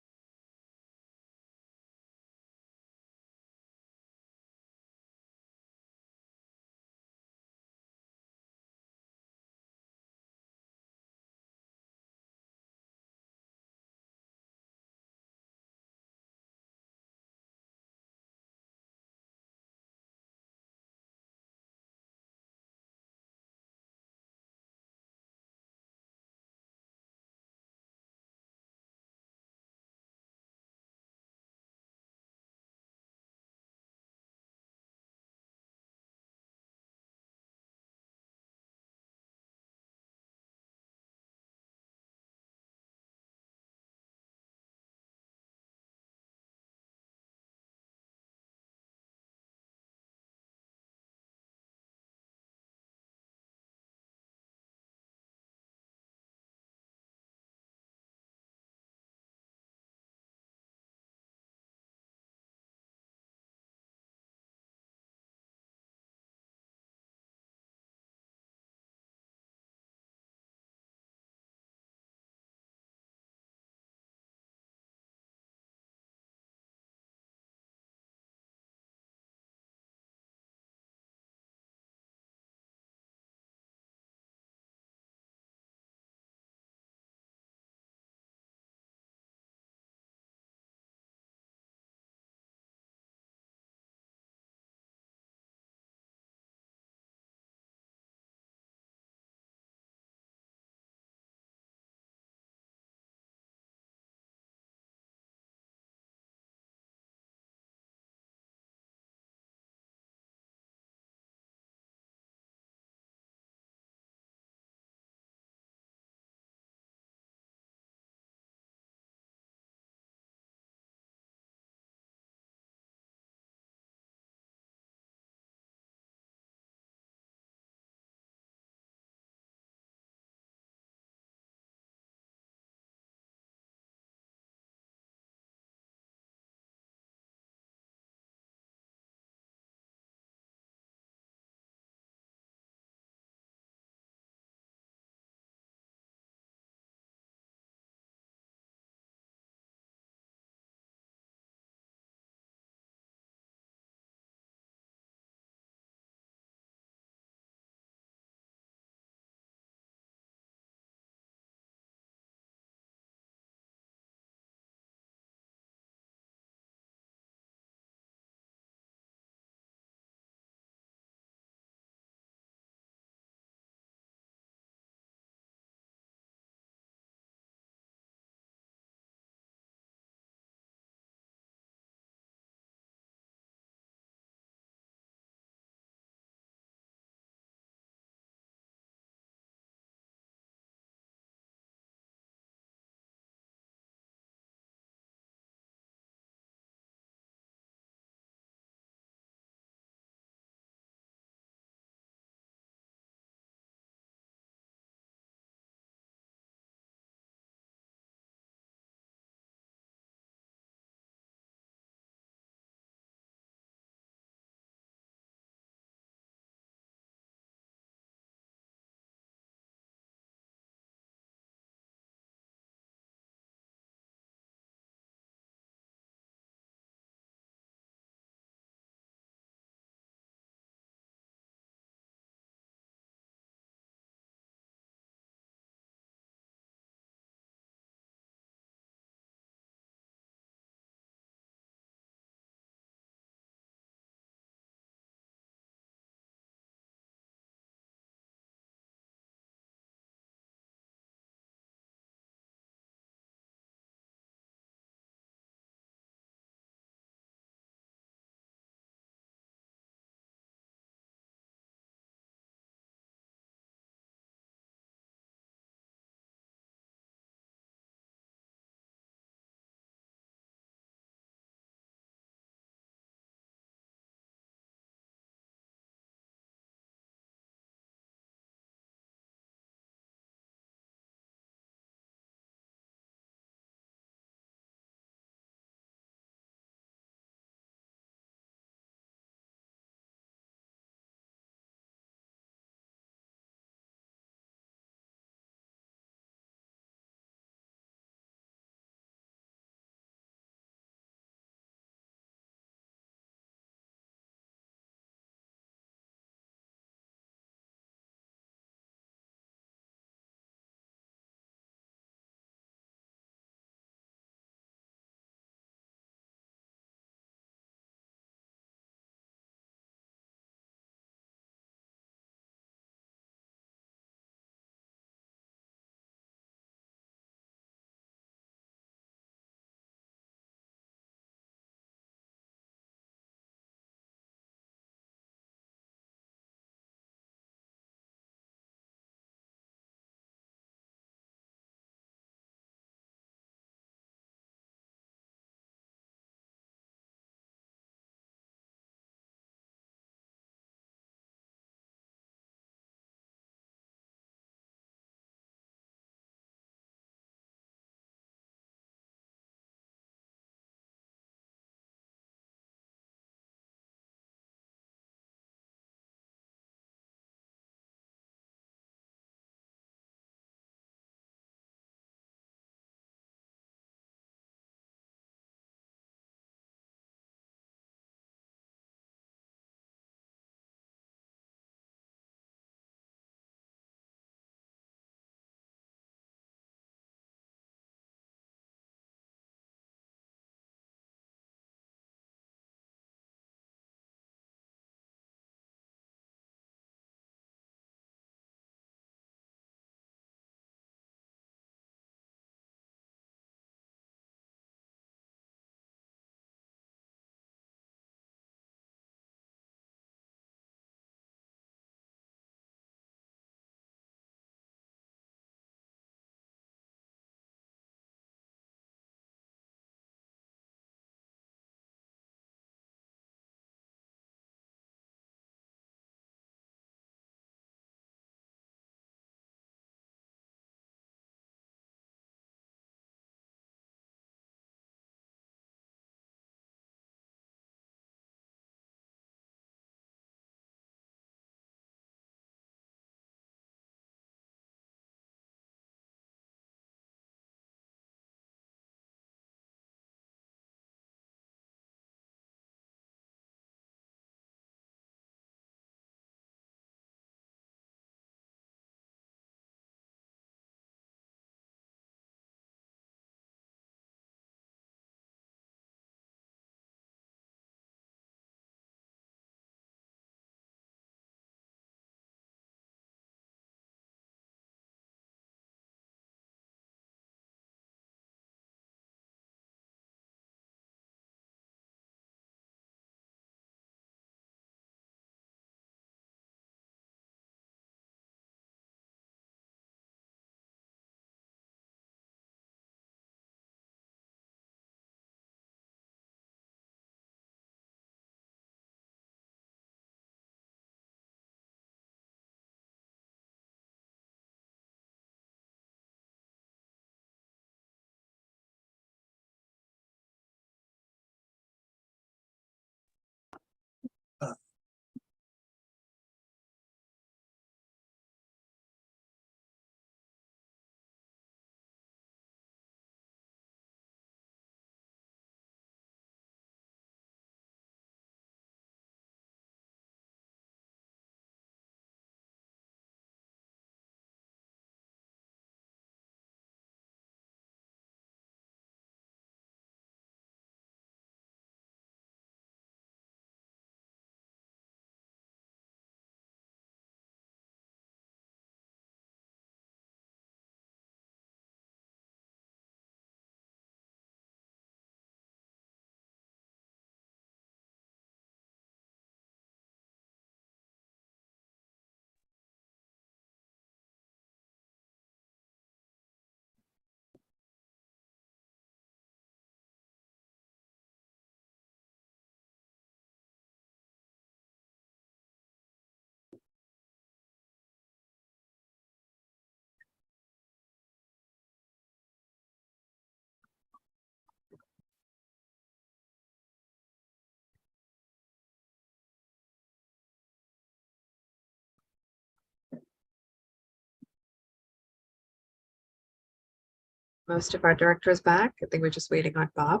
[SPEAKER 1] Most of our directors back. I think we're just waiting on Bob.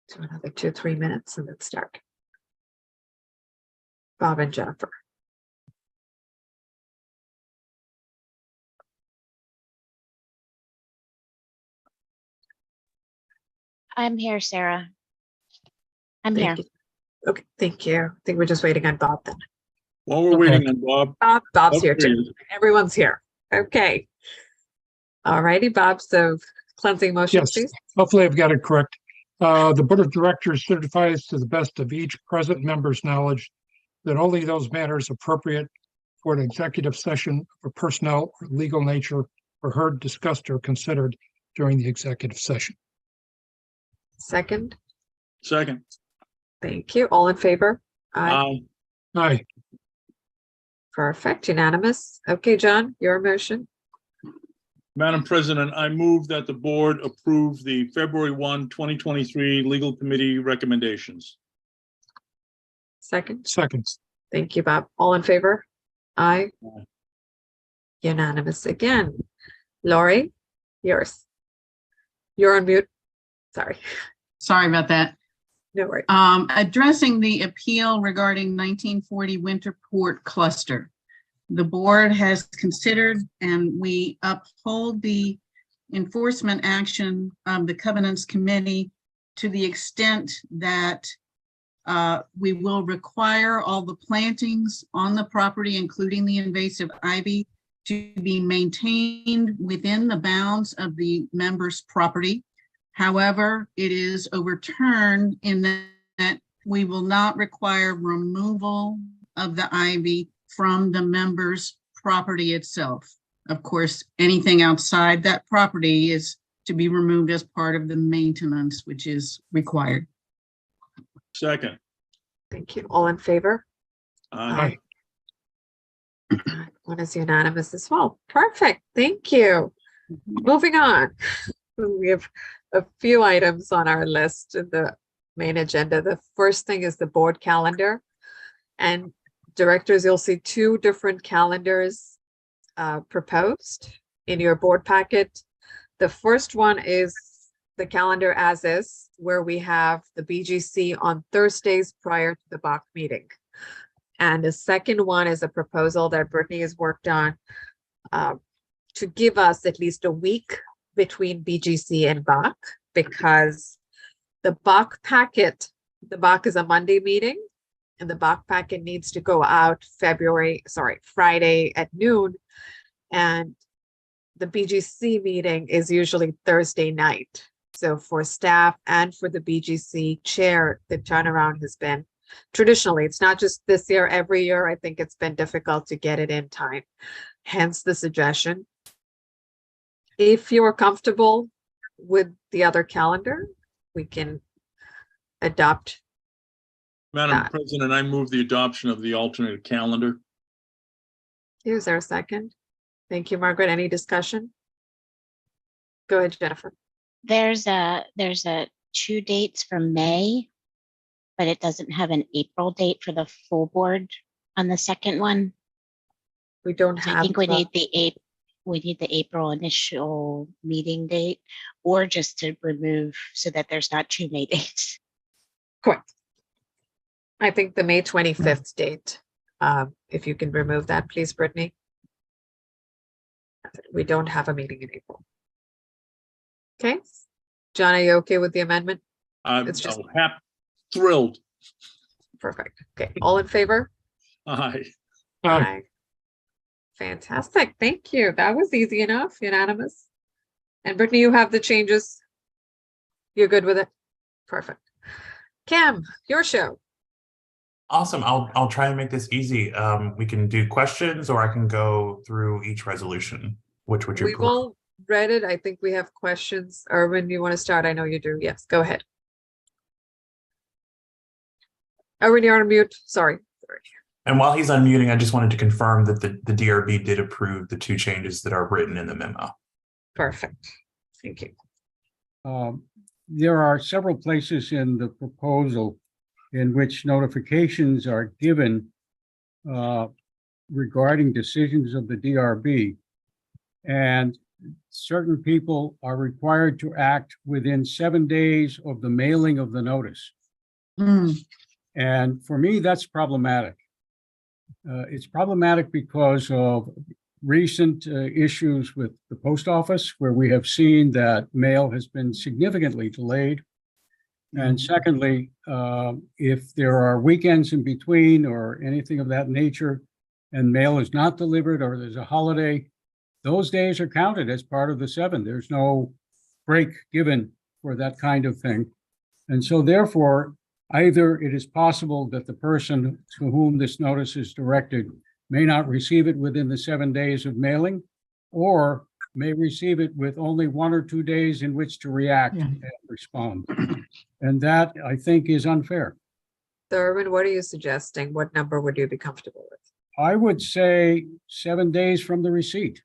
[SPEAKER 1] So another 2-3 minutes and then start. Bob and Jennifer.
[SPEAKER 9] I'm here, Sarah. I'm
[SPEAKER 1] Thank
[SPEAKER 9] here.
[SPEAKER 1] you. Okay, thank you. I think we're just waiting on Bob then.
[SPEAKER 10] While we're waiting on Bob.
[SPEAKER 1] Bob's here
[SPEAKER 10] there he
[SPEAKER 1] too.
[SPEAKER 10] is.
[SPEAKER 1] Everyone's here. Okay. All righty, Bob. So cleansing motion,
[SPEAKER 3] Yes,
[SPEAKER 1] please.
[SPEAKER 3] hopefully I've got it correct. The Board of Directors certifies to the best of each present member's knowledge that only those matters appropriate for an executive session of personnel or legal nature are heard, discussed, or considered during the executive session.
[SPEAKER 1] Second.
[SPEAKER 10] Second.
[SPEAKER 1] Thank you. All in favor?
[SPEAKER 10] Aye.
[SPEAKER 3] Aye.
[SPEAKER 1] Perfect. Unanimous. Okay, John, your motion.
[SPEAKER 10] Madam President, I move that the board approve the February 1, 2023 Legal Committee recommendations.
[SPEAKER 1] Second.
[SPEAKER 3] Second.
[SPEAKER 1] Thank you, Bob. All in favor? Aye.
[SPEAKER 10] Aye.
[SPEAKER 1] Unanimous again. Lori, yours. You're on mute. Sorry.
[SPEAKER 5] Sorry about that.
[SPEAKER 1] No worries.
[SPEAKER 5] Addressing the appeal regarding 1940 Winterport cluster. The board has considered and we uphold the enforcement action of the Covenants Committee to the extent that we will require all the plantings on the property, including the invasive ivy, to be maintained within the bounds of the member's property. However, it is overturned in that we will not require removal of the ivy from the member's property itself. Of course, anything outside that property is to be removed as part of the maintenance, which is required.
[SPEAKER 10] Second.
[SPEAKER 1] Thank you. All in favor?
[SPEAKER 10] Aye.
[SPEAKER 1] One is unanimous as well. Perfect. Thank you. Moving on. We have a few items on our list in the main agenda. The first thing is the board calendar. And directors, you'll see two different calendars proposed in your board packet. The first one is the calendar as is, where we have the BGC on Thursdays prior to the BOC meeting. And the second one is a proposal that Brittany has worked on to give us at least a week between BGC and BOC, because the BOC packet, the BOC is a Monday meeting, and the BOC packet needs to go out Friday at noon. And the BGC meeting is usually Thursday night. So for staff and for the BGC chair, the turnaround has been traditionally, it's not just this year, every year, I think it's been difficult to get it in time. Hence the suggestion. If you're comfortable with the other calendar, we can adopt.
[SPEAKER 10] Madam President, I move the adoption of the alternate calendar.
[SPEAKER 1] Is there a second? Thank you, Margaret. Any discussion? Go ahead, Jennifer.
[SPEAKER 9] There's a 2 dates for May, but it doesn't have an April date for the full board on the second one.
[SPEAKER 1] We don't
[SPEAKER 9] So
[SPEAKER 1] have.
[SPEAKER 9] I think we need the April initial meeting date, or just to remove so that there's not 2 May dates.
[SPEAKER 1] Correct. I think the May 25th date, if you can remove that, please, Brittany. We don't have a meeting in April. Okay. John, are you okay with the amendment?
[SPEAKER 10] I'm
[SPEAKER 1] It's just-
[SPEAKER 10] thrilled.
[SPEAKER 1] Perfect. Okay. All in favor?
[SPEAKER 10] Aye.
[SPEAKER 1] Aye. Fantastic. Thank you. That was easy enough. Unanimous. And Brittany, you have the changes. You're good with it? Perfect. Cam, your show.
[SPEAKER 22] Awesome. I'll try and make this easy. We can do questions, or I can go through each resolution. Which would you
[SPEAKER 1] We've
[SPEAKER 22] prefer?
[SPEAKER 1] all read it. I think we have questions. Erwin, you want to start? I know you do. Yes, go ahead. Erwin, you're on mute. Sorry.
[SPEAKER 22] And while he's unmuting, I just wanted to confirm that the DRB did approve the 2 changes that are written in the memo.
[SPEAKER 1] Perfect. Thank you.
[SPEAKER 23] There are several places in the proposal in which notifications are given regarding decisions of the DRB. And certain people are required to act within 7 days of the mailing of the notice. And for me, that's problematic. It's problematic because of recent issues with the post office, where we have seen that mail has been significantly delayed. And secondly, if there are weekends in between or anything of that nature, and mail is not delivered or there's a holiday, those days are counted as part of the 7. There's no break given for that kind of thing. And so therefore, either it is possible that the person to whom this notice is directed may not receive it within the 7 days of mailing, or may receive it with only 1 or 2 days in which to react and respond. And that, I think, is unfair.
[SPEAKER 1] Thurman, what are you suggesting? What number would you be comfortable with?
[SPEAKER 23] I would say 7 days from the receipt.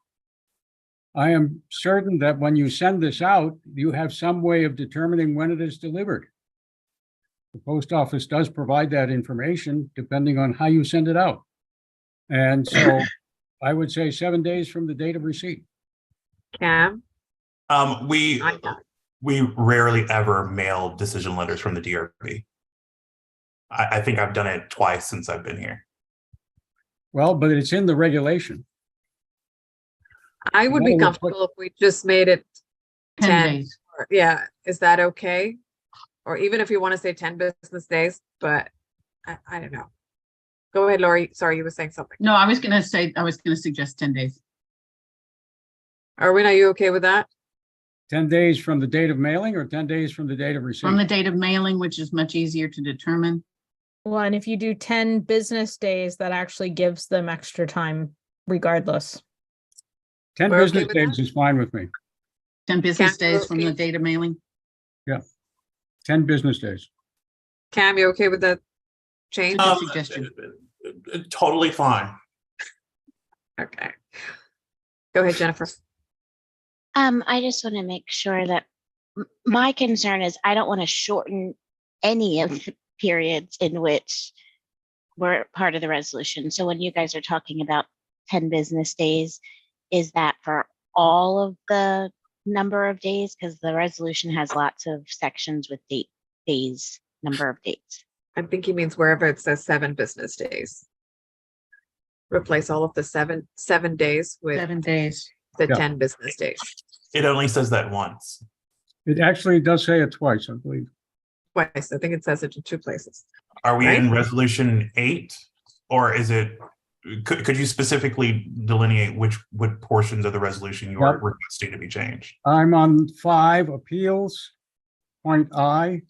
[SPEAKER 23] I am certain that when you send this out, you have some way of determining when it is delivered. The post office does provide that information depending on how you send it out. And so I would say 7 days from the date of receipt.
[SPEAKER 1] Cam?
[SPEAKER 22] We rarely ever mail decision letters from the DRB. I think I've done it twice since I've been here.
[SPEAKER 23] Well, but it's in the regulation.
[SPEAKER 1] I would be
[SPEAKER 23] No,
[SPEAKER 1] comfortable if we just made it
[SPEAKER 5] 10
[SPEAKER 1] 10.
[SPEAKER 5] days.
[SPEAKER 1] Yeah, is that okay? Or even if you want to say 10 business days, but I don't know. Go ahead, Lori. Sorry, you were saying something.
[SPEAKER 5] No, I was going to suggest 10 days.
[SPEAKER 1] Arwin, are you okay with that?
[SPEAKER 23] 10 days from the date of mailing or 10 days from the date of receipt?
[SPEAKER 5] From the date of mailing, which is much easier to determine.
[SPEAKER 7] Well, and if you do 10 business days, that actually gives them extra time regardless.
[SPEAKER 23] 10
[SPEAKER 1] We're okay
[SPEAKER 23] business
[SPEAKER 1] with
[SPEAKER 23] days is fine with me.
[SPEAKER 5] 10 business
[SPEAKER 1] Cam, you're
[SPEAKER 5] days from the
[SPEAKER 1] okay?
[SPEAKER 5] date of mailing.
[SPEAKER 23] Yeah. 10 business days.
[SPEAKER 1] Cam, you okay with that change?
[SPEAKER 5] Suggestion.
[SPEAKER 22] Totally fine.
[SPEAKER 1] Okay. Go ahead, Jennifer.
[SPEAKER 9] I just want to make sure that my concern is I don't want to shorten any of the periods in which we're part of the resolution. So when you guys are talking about 10 business days, is that for all of the number of days? Because the resolution has lots of sections with days, number of days.
[SPEAKER 1] I think he means wherever it says 7 business days. Replace all of the 7 days with
[SPEAKER 5] 7 days.
[SPEAKER 1] the
[SPEAKER 23] Yeah.
[SPEAKER 1] 10 business days.
[SPEAKER 22] It only says that once.
[SPEAKER 23] It actually does say it twice, I believe.
[SPEAKER 1] Twice. I think it says it in 2 places.
[SPEAKER 22] Are we
[SPEAKER 1] Right?
[SPEAKER 22] in resolution 8? Or is it, could you specifically delineate what portions of the resolution you are
[SPEAKER 23] Yep.
[SPEAKER 22] requesting to be changed?
[SPEAKER 23] I'm on 5 appeals, point I.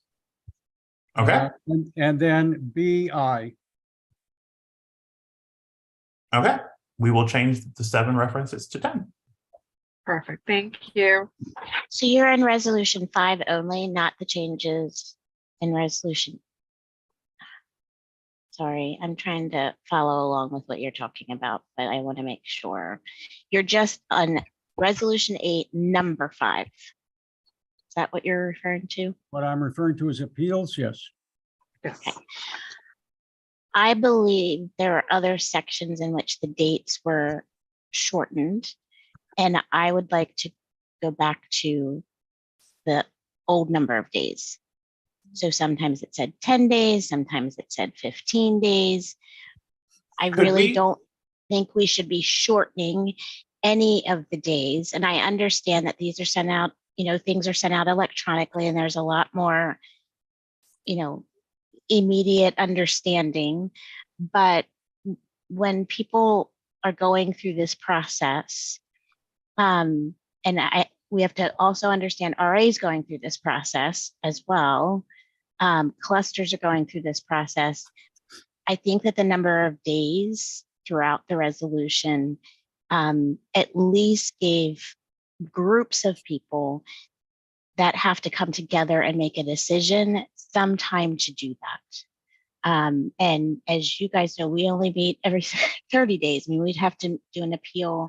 [SPEAKER 22] Okay,
[SPEAKER 23] And then BI.
[SPEAKER 22] okay. We will change the 7 references to 10.
[SPEAKER 1] Perfect. Thank you.
[SPEAKER 9] So you're in resolution 5 only, not the changes in resolution. Sorry, I'm trying to follow along with what you're talking about, but I want to make sure. You're just on resolution 8, number 5. Is that what you're referring to?
[SPEAKER 23] What I'm referring to as appeals, yes.
[SPEAKER 1] Yes.
[SPEAKER 9] I believe there are other sections in which the dates were shortened, and I would like to go back to the old number of days. So sometimes it said 10 days, sometimes it said 15 days. I
[SPEAKER 22] Could
[SPEAKER 9] really
[SPEAKER 22] we-
[SPEAKER 9] don't think we should be shortening any of the days. And I understand that these are sent out, things are sent out electronically, and there's a lot more, immediate understanding. But when people are going through this process, we have to also understand RA is going through this process as well. Clusters are going through this process. I think that the number of days throughout the resolution at least gave groups of people that have to come together and make a decision some time to do that. And as you guys know, we only meet every 30 days. I mean, we'd have to do an appeal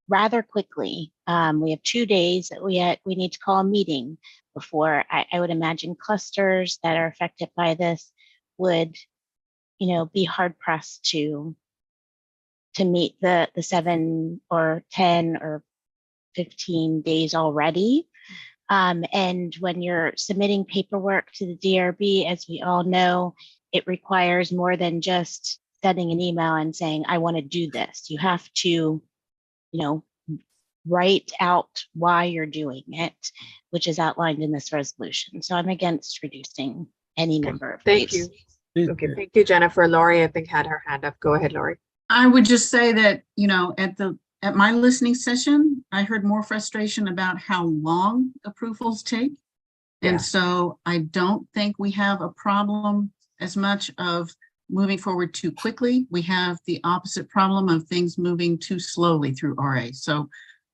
[SPEAKER 9] rather quickly. We have 2 days that we need to call a meeting before. I would imagine clusters that are affected by this would, be hard pressed to meet the 7 or 10 or 15 days already. And when you're submitting paperwork to the DRB, as we all know, it requires more than just sending an email and saying, I want to do this. You have to, write out why you're doing it, which is outlined in this resolution. So I'm against reducing any number of
[SPEAKER 1] Thank
[SPEAKER 9] days.
[SPEAKER 1] you. Okay, thank you, Jennifer. Lori, I think, had her hand up. Go ahead, Lori.
[SPEAKER 5] I would just say that, at my listening session, I heard more frustration about how long approvals take.
[SPEAKER 1] Yeah.
[SPEAKER 5] And so I don't think we have a problem as much of moving forward too quickly. We have the opposite problem of things moving too slowly through RA. So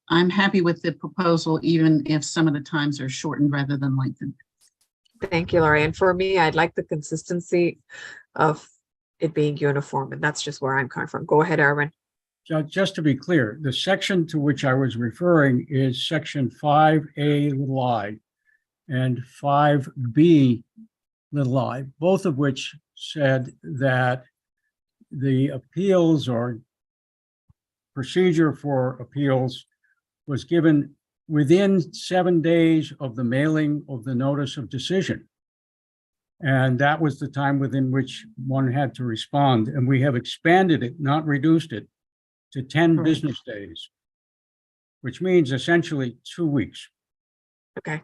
[SPEAKER 5] I'm happy with the proposal, even if some of the times are shortened rather than lengthened.
[SPEAKER 1] Thank you, Lori. And for me, I'd like the consistency of it being uniform, and that's just where I'm coming from. Go ahead, Erwin.
[SPEAKER 23] Just to be clear, the section to which I was referring is section 5A(i) and 5B(i), both of which said that the appeals or procedure for appeals was given within 7 days of the mailing of the notice of decision. And that was the time within which one had to respond. And we have expanded it, not reduced it, to 10 business days, which means essentially 2 weeks.
[SPEAKER 1] Okay.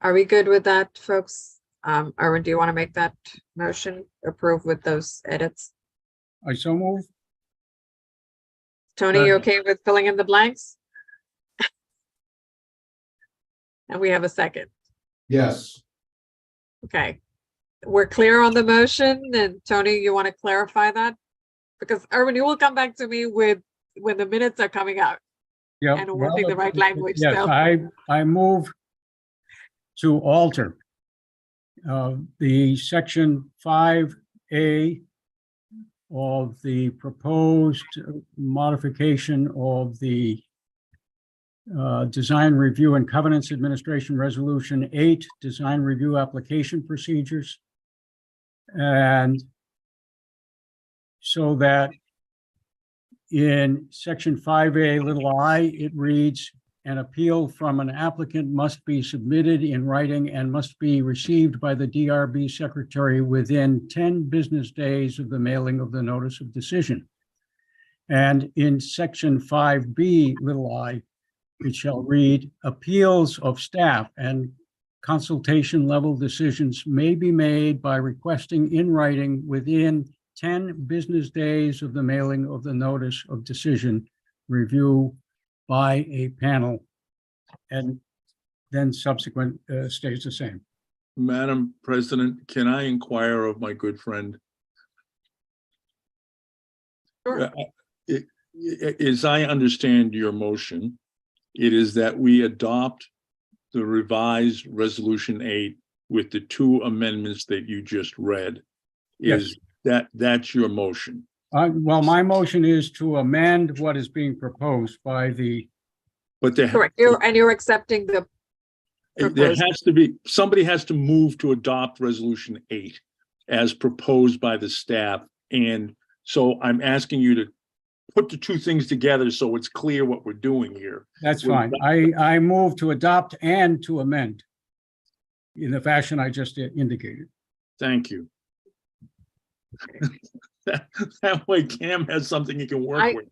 [SPEAKER 1] Are we good with that, folks? Erwin, do you want to make that motion approve with those edits?
[SPEAKER 23] I so move.
[SPEAKER 1] Tony, you okay with filling in the blanks? And we have a second.
[SPEAKER 11] Yes.
[SPEAKER 1] Okay. We're clear on the motion, and Tony, you want to clarify that? Because Erwin, you will come back to me with when the minutes are coming out.
[SPEAKER 23] Yeah.
[SPEAKER 1] And wanting the right language.
[SPEAKER 23] Yes,
[SPEAKER 1] so.
[SPEAKER 23] I move to alter the section 5A of the proposed modification of the Design Review and Covenants Administration Resolution 8, Design Review Application Procedures. And so that in section 5A(i), it reads, an appeal from an applicant must be submitted in writing and must be received by the DRB secretary within 10 business days of the mailing of the notice of decision. And in section 5B(i), it shall read, appeals of staff and consultation level decisions may be made by requesting in writing within 10 business days of the mailing of the notice of decision, review by a panel, and then subsequent stays the same.
[SPEAKER 10] Madam President, can I inquire of my good friend?
[SPEAKER 1] Sure.
[SPEAKER 10] As I understand your motion, it is that we adopt the revised Resolution 8 with the 2 amendments that you just read. Is that's your motion?
[SPEAKER 23] Well, my motion is to amend what is being proposed by the.
[SPEAKER 10] But there,
[SPEAKER 1] Correct. You're accepting the
[SPEAKER 10] there has to be, somebody has to move to adopt Resolution 8 as proposed by the staff. And so I'm asking you to put the 2 things together so it's clear what we're doing here.
[SPEAKER 23] That's fine. I move to adopt and to amend in the fashion I just indicated.
[SPEAKER 10] Thank you. That way Cam has something he can work with.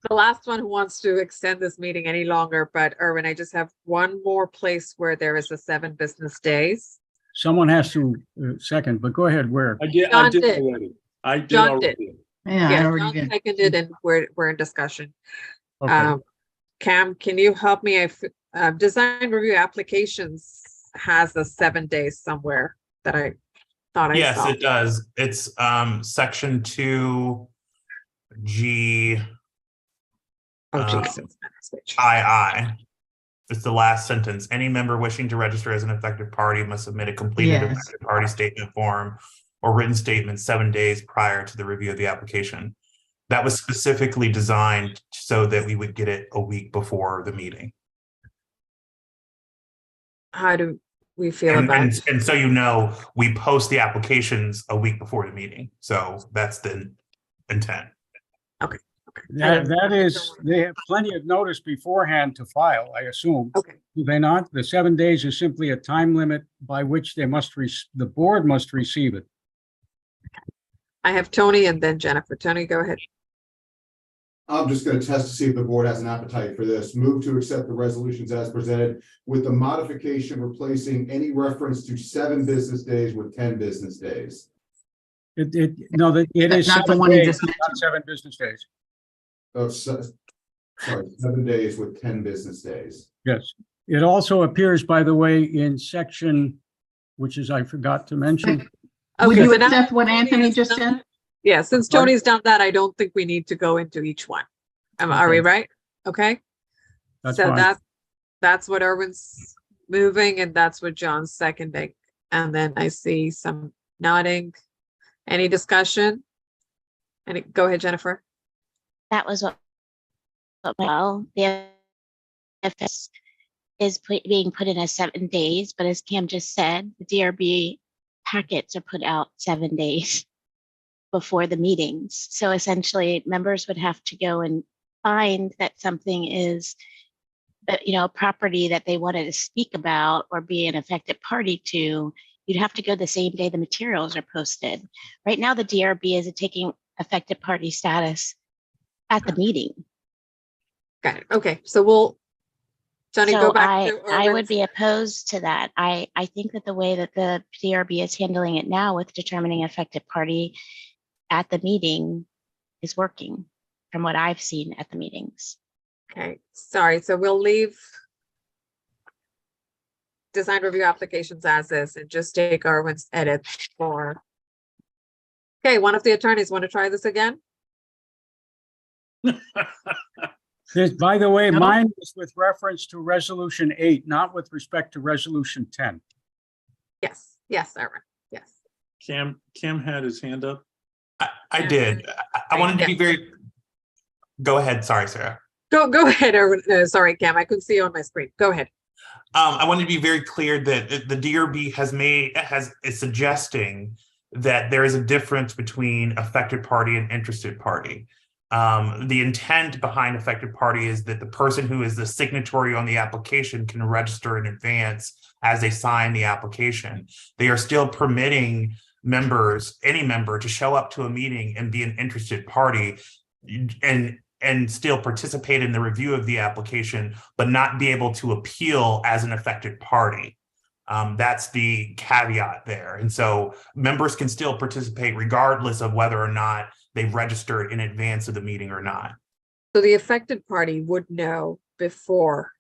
[SPEAKER 1] The last one who wants to extend this meeting any longer, but Erwin, I just have one more place where there is a 7 business days.
[SPEAKER 23] Someone has to second, but go ahead. Where?
[SPEAKER 10] I did already. I did
[SPEAKER 1] John
[SPEAKER 10] already.
[SPEAKER 1] did.
[SPEAKER 5] Yeah, I already
[SPEAKER 1] John
[SPEAKER 5] did.
[SPEAKER 1] seconded, and we're in discussion.
[SPEAKER 23] Okay.
[SPEAKER 1] Cam, can you help me? Design review applications has the 7 days somewhere that I thought I saw.
[SPEAKER 22] Yes, it does. It's section 2G.
[SPEAKER 1] Oh, Jesus.
[SPEAKER 22] II. It's the last sentence. Any member wishing to register as an effective party must submit a completed
[SPEAKER 5] Yes.
[SPEAKER 22] effective party statement form or written statement 7 days prior to the review of the application. That was specifically designed so that we would get it a week before the meeting.
[SPEAKER 1] How do we feel about it?
[SPEAKER 22] And so, you know, we post the applications a week before the meeting. So that's the intent.
[SPEAKER 1] Okay.
[SPEAKER 23] That is, they have plenty of notice beforehand to file, I assume.
[SPEAKER 1] Okay.
[SPEAKER 23] Do they not? The 7 days is simply a time limit by which they must, the board must receive it.
[SPEAKER 1] I have Tony and then Jennifer. Tony, go ahead.
[SPEAKER 11] I'm just going to test to see if the board has an appetite for this. Move to accept the resolutions as presented with the modification replacing any reference to 7 business days with 10 business days.
[SPEAKER 23] It is
[SPEAKER 5] Not the
[SPEAKER 23] 7
[SPEAKER 5] one you
[SPEAKER 23] days,
[SPEAKER 5] just
[SPEAKER 23] not 7 business days.
[SPEAKER 11] Sorry, 7 days with 10 business days.
[SPEAKER 23] Yes. It also appears, by the way, in section, which is I forgot to mention.
[SPEAKER 5] Would
[SPEAKER 1] Okay,
[SPEAKER 5] you
[SPEAKER 1] so now
[SPEAKER 5] accept what Anthony
[SPEAKER 1] Tony's
[SPEAKER 5] just
[SPEAKER 1] done-
[SPEAKER 5] said?
[SPEAKER 1] Yeah, since
[SPEAKER 23] Pardon?
[SPEAKER 1] Tony's done that, I don't think we need to go into each one. Are we
[SPEAKER 23] Okay.
[SPEAKER 1] right? Okay.
[SPEAKER 23] That's
[SPEAKER 1] So
[SPEAKER 23] fine.
[SPEAKER 1] that's what Erwin's moving and that's what John's seconding. And then I see some nodding. Any discussion? Go ahead, Jennifer.
[SPEAKER 9] That was what well, the FS is being put in as 7 days, but as Cam just said, the DRB packets are put out 7 days before the meetings. So essentially, members would have to go and find that something is, a property that they wanted to speak about or be an affected party to. You'd have to go the same day the materials are posted. Right now, the DRB is taking affected party status at the meeting.
[SPEAKER 1] Got it. Okay, so Tony,
[SPEAKER 9] So
[SPEAKER 1] go back to
[SPEAKER 9] I would
[SPEAKER 1] Erwin's.
[SPEAKER 9] be opposed to that. I think that the way that the DRB is handling it now with determining affected party at the meeting is working from what I've seen at the meetings.
[SPEAKER 1] Okay, sorry, so we'll leave design review applications as is and just take Erwin's edit for. Okay, one of the attorneys want to try this again?
[SPEAKER 23] By the way, mine was with reference to resolution 8, not with respect to resolution 10.
[SPEAKER 1] Yes, Erwin, yes.
[SPEAKER 10] Cam had his hand up.
[SPEAKER 22] I did. I wanted to be very, go ahead. Sorry, Sarah.
[SPEAKER 1] Go ahead, Erwin. Sorry, Cam, I couldn't see you on my screen. Go ahead.
[SPEAKER 22] I wanted to be very clear that the DRB is suggesting that there is a difference between affected party and interested party. The intent behind affected party is that the person who is the signatory on the application can register in advance as they sign the application. They are still permitting any member to show up to a meeting and be an interested party and still participate in the review of the application, but not be able to appeal as an affected party. That's the caveat there. And so members can still participate regardless of whether or not they've registered in advance of the meeting or not.
[SPEAKER 1] So the affected party would know before.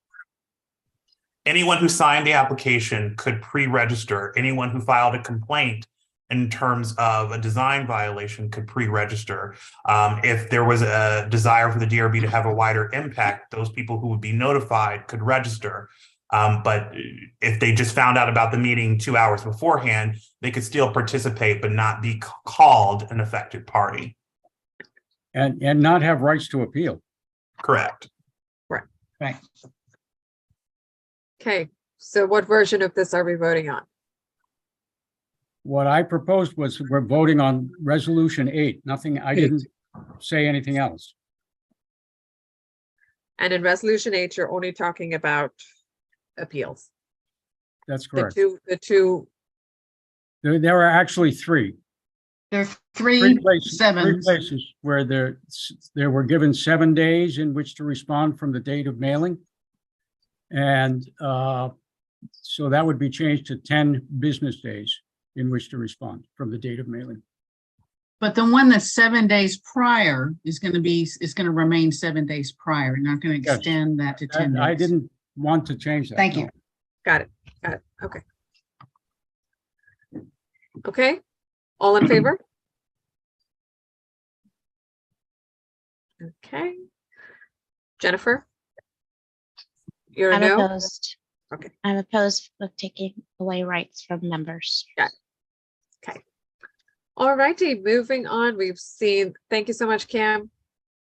[SPEAKER 22] Anyone who signed the application could pre-register. Anyone who filed a complaint in terms of a design violation could pre-register. If there was a desire for the DRB to have a wider impact, those people who would be notified could register. But if they just found out about the meeting 2 hours beforehand, they could still participate, but not be called an affected party.
[SPEAKER 23] And not have rights to appeal.
[SPEAKER 22] Correct.
[SPEAKER 5] Right.
[SPEAKER 1] Okay, so what version of this are we voting on?
[SPEAKER 23] What I proposed was we're voting on resolution 8. I didn't say anything else.
[SPEAKER 1] And in resolution 8, you're only talking about appeals.
[SPEAKER 23] That's correct.
[SPEAKER 1] The two.
[SPEAKER 23] There are actually 3.
[SPEAKER 5] There are three
[SPEAKER 23] places,
[SPEAKER 5] sevens.
[SPEAKER 23] 3 places where they were given 7 days in which to respond from the date of mailing. And so that would be changed to 10 business days in which to respond from the date of mailing.
[SPEAKER 5] But the one that's 7 days prior is going to remain 7 days prior. You're not going to
[SPEAKER 23] Yes.
[SPEAKER 5] extend that to 10 days.
[SPEAKER 23] I didn't want to change that.
[SPEAKER 5] Thank
[SPEAKER 23] no.
[SPEAKER 5] you.
[SPEAKER 1] Got it. Okay. Okay, all in favor? Okay. Jennifer? You're a
[SPEAKER 9] I'm
[SPEAKER 1] no?
[SPEAKER 9] opposed.
[SPEAKER 1] Okay.
[SPEAKER 9] I'm opposed with taking away rights from members.
[SPEAKER 1] Got it. Okay. All righty, moving on. We've seen, thank you so much, Cam.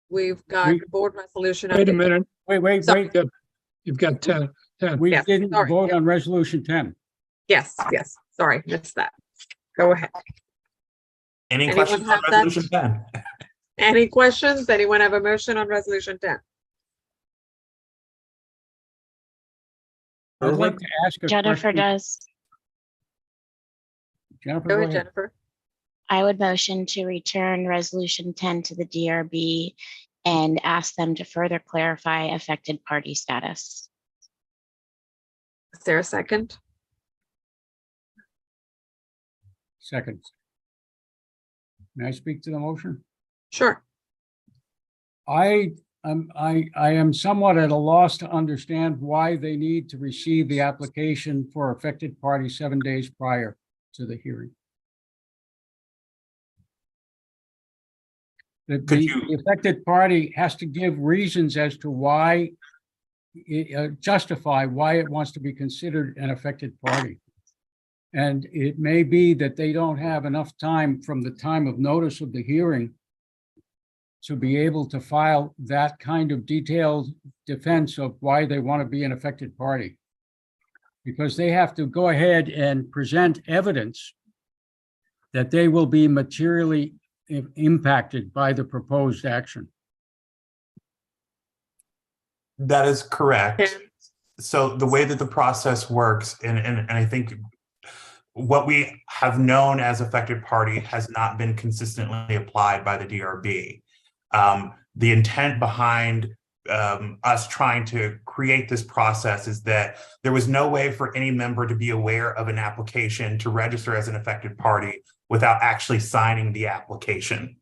[SPEAKER 1] We've got board resolution.
[SPEAKER 3] Wait a minute.
[SPEAKER 23] Wait.
[SPEAKER 3] You've got 10.
[SPEAKER 23] We
[SPEAKER 1] Yes,
[SPEAKER 23] didn't
[SPEAKER 1] sorry.
[SPEAKER 23] vote on resolution 10.
[SPEAKER 1] Yes, sorry, missed that. Go ahead.
[SPEAKER 22] Any
[SPEAKER 1] Anyone
[SPEAKER 22] questions on
[SPEAKER 1] have that?
[SPEAKER 22] resolution 10?
[SPEAKER 1] Any questions? Anyone have a motion on resolution 10?
[SPEAKER 23] I'd like to ask a
[SPEAKER 9] Jennifer
[SPEAKER 23] question.
[SPEAKER 9] does.
[SPEAKER 23] Jennifer,
[SPEAKER 1] Go ahead, Jennifer.
[SPEAKER 9] I would motion to return Resolution 10 to the DRB and ask them to further clarify affected party status.
[SPEAKER 1] Is there a second?
[SPEAKER 23] Second. May I speak to the motion?
[SPEAKER 1] Sure.
[SPEAKER 23] I am somewhat at a loss to understand why they need to receive the application for affected party 7 days prior to the hearing. The affected party has to give reasons as to why, justify why it wants to be considered an affected party. And it may be that they don't have enough time from the time of notice of the hearing to be able to file that kind of detailed defense of why they want to be an affected party. Because they have to go ahead and present evidence that they will be materially impacted by the proposed action.
[SPEAKER 22] That is correct. So the way that the process works, and I think what we have known as affected party has not been consistently applied by the DRB. The intent behind us trying to create this process is that there was no way for any member to be aware of an application to register as an affected party without actually signing the application.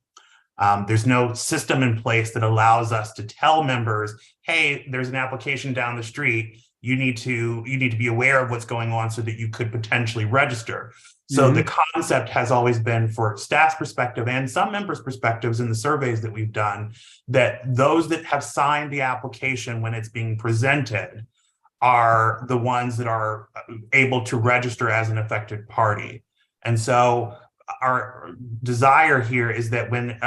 [SPEAKER 22] There's no system in place that allows us to tell members, hey, there's an application down the street. You need to be aware of what's going on so that you could potentially register. So the concept has always been, for staff's perspective and some members' perspectives in the surveys that we've done, that those that have signed the application when it's being presented are the ones that are able to register as an affected party. And so our desire here is that when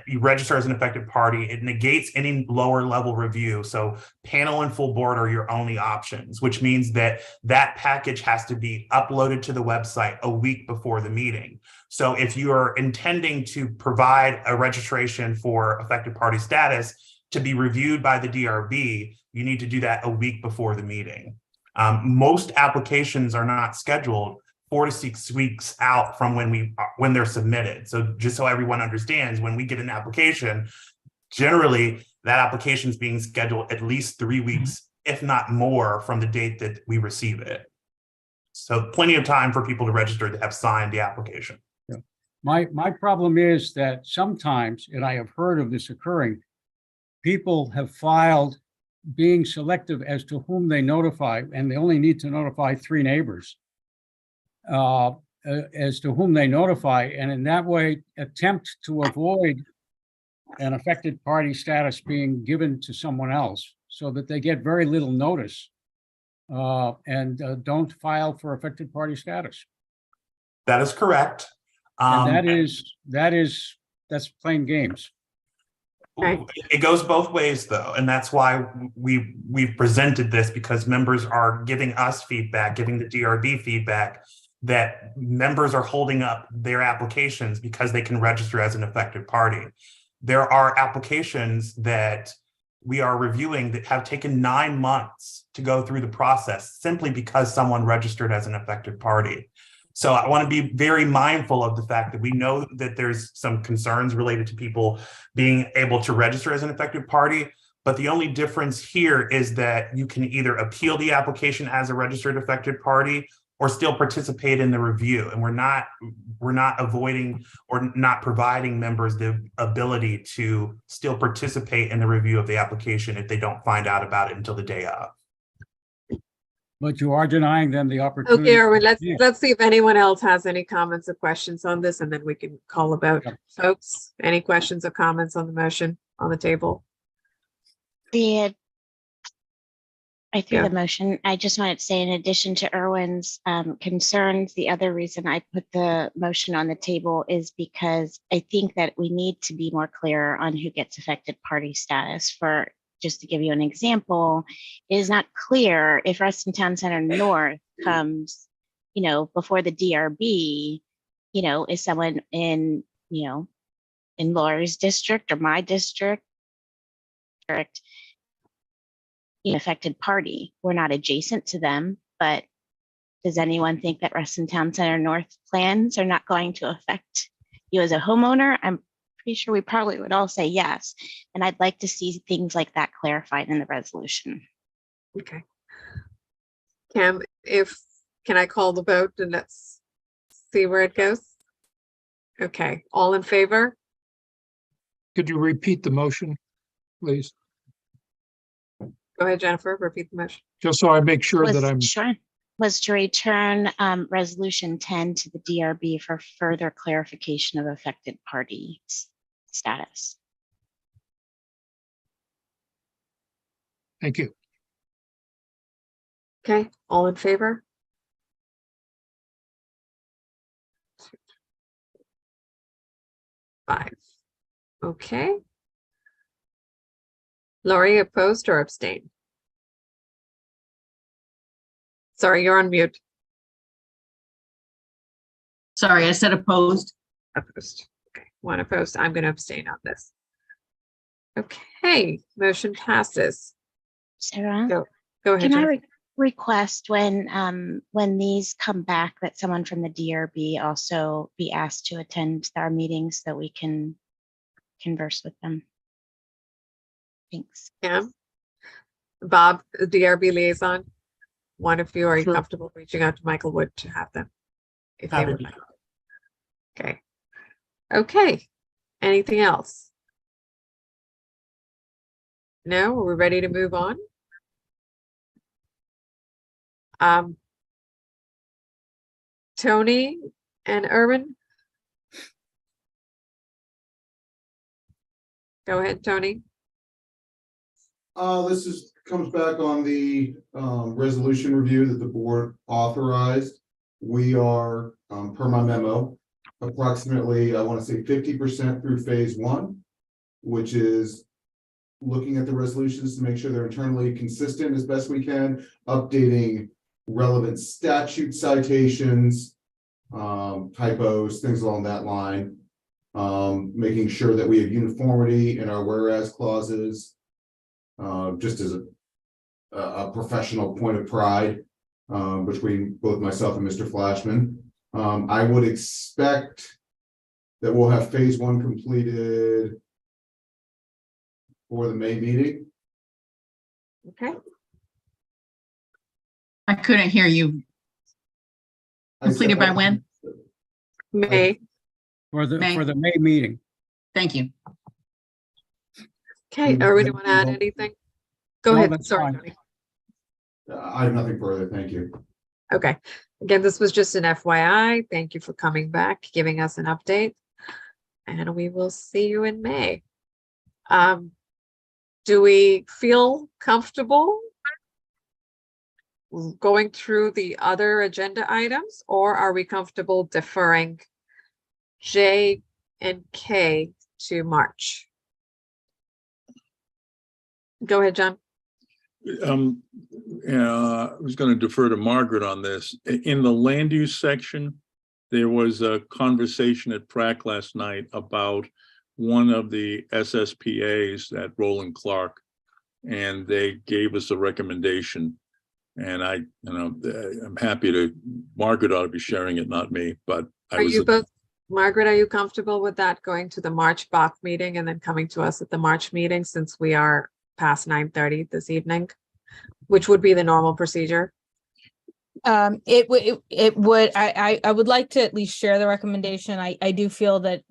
[SPEAKER 22] you register as an affected party, it negates any lower level review. So panel and full board are your only options, which means that that package has to be uploaded to the website a week before the meeting. So if you are intending to provide a registration for affected party status to be reviewed by the DRB, you need to do that a week before the meeting. Most applications are not scheduled 4 to 6 weeks out from when they're submitted. So just so everyone understands, when we get an application, generally that application is being scheduled at least 3 weeks, if not more, from the date that we receive it. So plenty of time for people to register that have signed the application.
[SPEAKER 23] Yeah. My problem is that sometimes, and I have heard of this occurring, people have filed being selective as to whom they notify, and they only need to notify 3 neighbors. As to whom they notify, and in that way attempt to avoid an affected party status being given to someone else, so that they get very little notice and don't file for affected party status.
[SPEAKER 22] That is correct.
[SPEAKER 23] And that's playing games.
[SPEAKER 22] It goes both ways, though, and that's why we've presented this, because members are giving us feedback, giving the DRB feedback, that members are holding up their applications because they can register as an affected party. There are applications that we are reviewing that have taken 9 months to go through the process simply because someone registered as an affected party. So I want to be very mindful of the fact that we know that there's some concerns related to people being able to register as an affected party, but the only difference here is that you can either appeal the application as a registered affected party or still participate in the review. And we're not avoiding or not providing members the ability to still participate in the review of the application if they don't find out about it until the day of.
[SPEAKER 23] But you are denying them the opportunity.
[SPEAKER 1] Okay, Erwin, let's see if anyone else has any comments or questions on this, and then we can call about. Folks, any questions or comments on the motion on the table?
[SPEAKER 9] I threw the motion. I just wanted to say, in addition to Erwin's concerns, the other reason I put the motion on the table is because I think that we need to be more clear on who gets affected party status. For just to give you an example, it is not clear if Reston Town Center North comes, before the DRB, is someone in, in Laura's district or my district, affected party. We're not adjacent to them, but does anyone think that Reston Town Center North plans are not going to affect you as a homeowner? I'm pretty sure we probably would all say yes. And I'd like to see things like that clarified in the resolution.
[SPEAKER 1] Okay. Cam, can I call the vote and let's see where it goes? Okay, all in favor?
[SPEAKER 3] Could you repeat the motion, please?
[SPEAKER 1] Go ahead, Jennifer, repeat the motion.
[SPEAKER 3] Just so I make sure that I'm.
[SPEAKER 9] Sure. Was to return resolution 10 to the DRB for further clarification of affected party status.
[SPEAKER 3] Thank you.
[SPEAKER 1] Okay, all in favor? Five. Okay. Lori, opposed or abstain? Sorry, you're on mute.
[SPEAKER 5] Sorry, I said opposed.
[SPEAKER 1] Opposed. Okay, one opposed. I'm going to abstain on this. Okay, motion passes.
[SPEAKER 9] Sarah,
[SPEAKER 1] go ahead.
[SPEAKER 9] can I
[SPEAKER 1] Jennifer.
[SPEAKER 9] request when these come back that someone from the DRB also be asked to attend our meetings so that we can converse with them? Thanks.
[SPEAKER 1] Yeah. Bob, the DRB liaison. One of you, are you
[SPEAKER 3] Sure.
[SPEAKER 1] comfortable reaching out to Michael Wood to have them? If they would like. Okay. Okay. Anything else? No, are we ready to move on? Tony and Erwin. Go ahead, Tony.
[SPEAKER 11] This comes back on the resolution review that the board authorized. We are, per my memo, approximately, I want to say 50% through phase one, which is looking at the resolutions to make sure they're internally consistent as best we can, updating relevant statute citations, typos, things along that line, making sure that we have uniformity in our whereas clauses, just as a professional point of pride between both myself and Mr. Flashman. I would expect that we'll have phase one completed for the May meeting.
[SPEAKER 1] Okay.
[SPEAKER 5] I couldn't hear you. Completed by when?
[SPEAKER 1] May.
[SPEAKER 23] For the
[SPEAKER 5] May.
[SPEAKER 23] May meeting.
[SPEAKER 5] Thank you.
[SPEAKER 1] Okay, Erwin, you want to add anything? Go
[SPEAKER 23] No,
[SPEAKER 1] ahead.
[SPEAKER 23] that's
[SPEAKER 1] Sorry,
[SPEAKER 23] fine.
[SPEAKER 1] Tony.
[SPEAKER 11] I have nothing further. Thank you.
[SPEAKER 1] Okay. Again, this was just an FYI. Thank you for coming back, giving us an update. And we will see you in May. Do we feel comfortable going through the other agenda items, or are we comfortable deferring J and K to March? Go ahead, John.
[SPEAKER 10] I was going to defer to Margaret on this. In the land use section, there was a conversation at PrAC last night about one of the SSPAs at Roland Clark, and they gave us a recommendation. And I'm happy to. Margaret ought to be sharing it, not me. But
[SPEAKER 1] Are you both, Margaret? Are you comfortable with that going to the March BOC meeting and then coming to us at the March meeting, since we are past 9:30 this evening, which would be the normal procedure?
[SPEAKER 7] It would, I would like to at least share the recommendation. I do feel that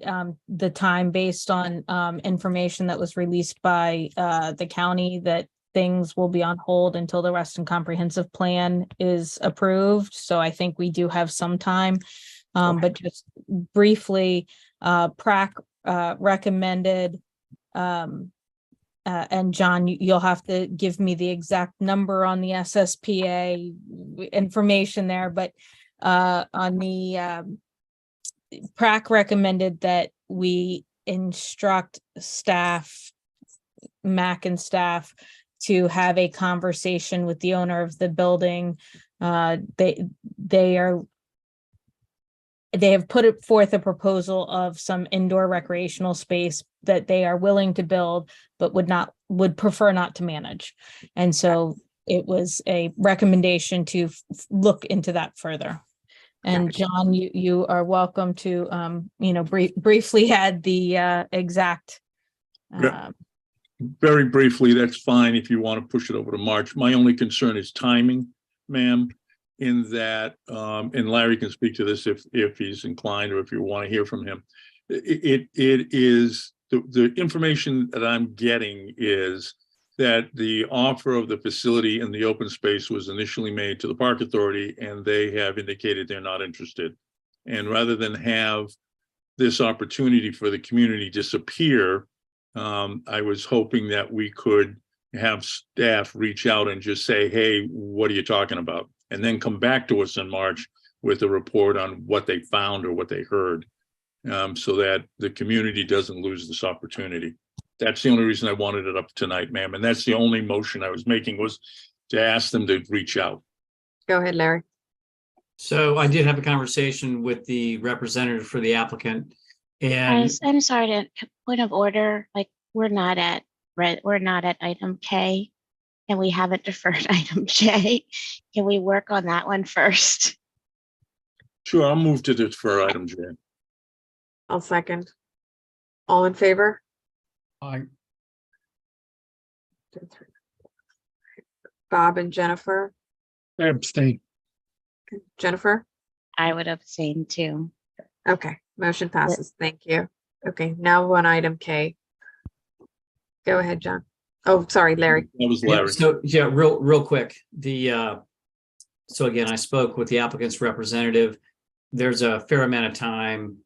[SPEAKER 7] the time, based on information that was released by the county, that things will be on hold until the Reston Comprehensive Plan is approved. So I think we do have some time. But just briefly, PrAC recommended, and John, you'll have to give me the exact number on the SSPA information there, but on the PrAC recommended that we instruct staff, MAC and staff, to have a conversation with the owner of the building. They are they have put forth a proposal of some indoor recreational space that they are willing to build, but would prefer not to manage. And so it was a recommendation to look into that further. And John, you are welcome to, briefly add the exact.
[SPEAKER 10] Very briefly, that's fine if you want to push it over to March. My only concern is timing, ma'am, in that, and Larry can speak to this if he's inclined or if you want to hear from him. It is, the information that I'm getting is that the offer of the facility and the open space was initially made to the Park Authority, and they have indicated they're not interested. And rather than have this opportunity for the community disappear, I was hoping that we could have staff reach out and just say, hey, what are you talking about? And then come back to us in March with a report on what they found or what they heard, so that the community doesn't lose this opportunity. That's the only reason I wanted it up tonight, ma'am. And that's the only motion I was making, was to ask them to reach out.
[SPEAKER 1] Go ahead, Larry.
[SPEAKER 13] So I did have a conversation with the representative for the applicant, and
[SPEAKER 9] I'm sorry to point of order, like we're not at item K and we haven't deferred item J. Can we work on that one first?
[SPEAKER 10] Sure, I'll move to defer item J.
[SPEAKER 1] I'll second. All in favor?
[SPEAKER 23] Aye.
[SPEAKER 1] Bob and Jennifer.
[SPEAKER 3] I abstain.
[SPEAKER 1] Jennifer?
[SPEAKER 9] I would abstain too.
[SPEAKER 1] Okay, motion passes. Thank you. Okay, now we're on item K. Go ahead, John. Oh, sorry, Larry.
[SPEAKER 10] That was Larry.
[SPEAKER 13] So yeah, real quick. So again, I spoke with the applicant's representative. There's a fair amount of time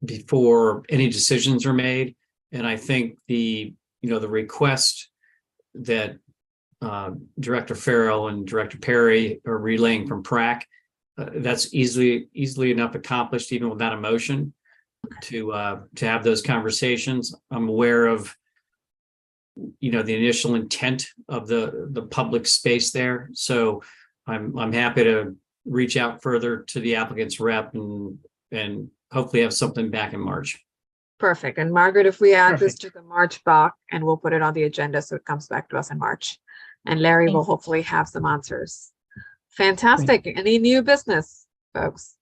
[SPEAKER 13] before any decisions are made. And I think the request that Director Farrell and Director Perry are relaying from PRAC, that's easily enough accomplished even without a motion to have those conversations. I'm aware of the initial intent of the public space there. So I'm happy to reach out further to the applicant's rep and hopefully have something back in March.
[SPEAKER 1] Perfect. And Margaret, if we add this to the March block, and we'll put it on the agenda so it comes back to us in March. And Larry will hopefully have some answers. Fantastic. Any new business, folks?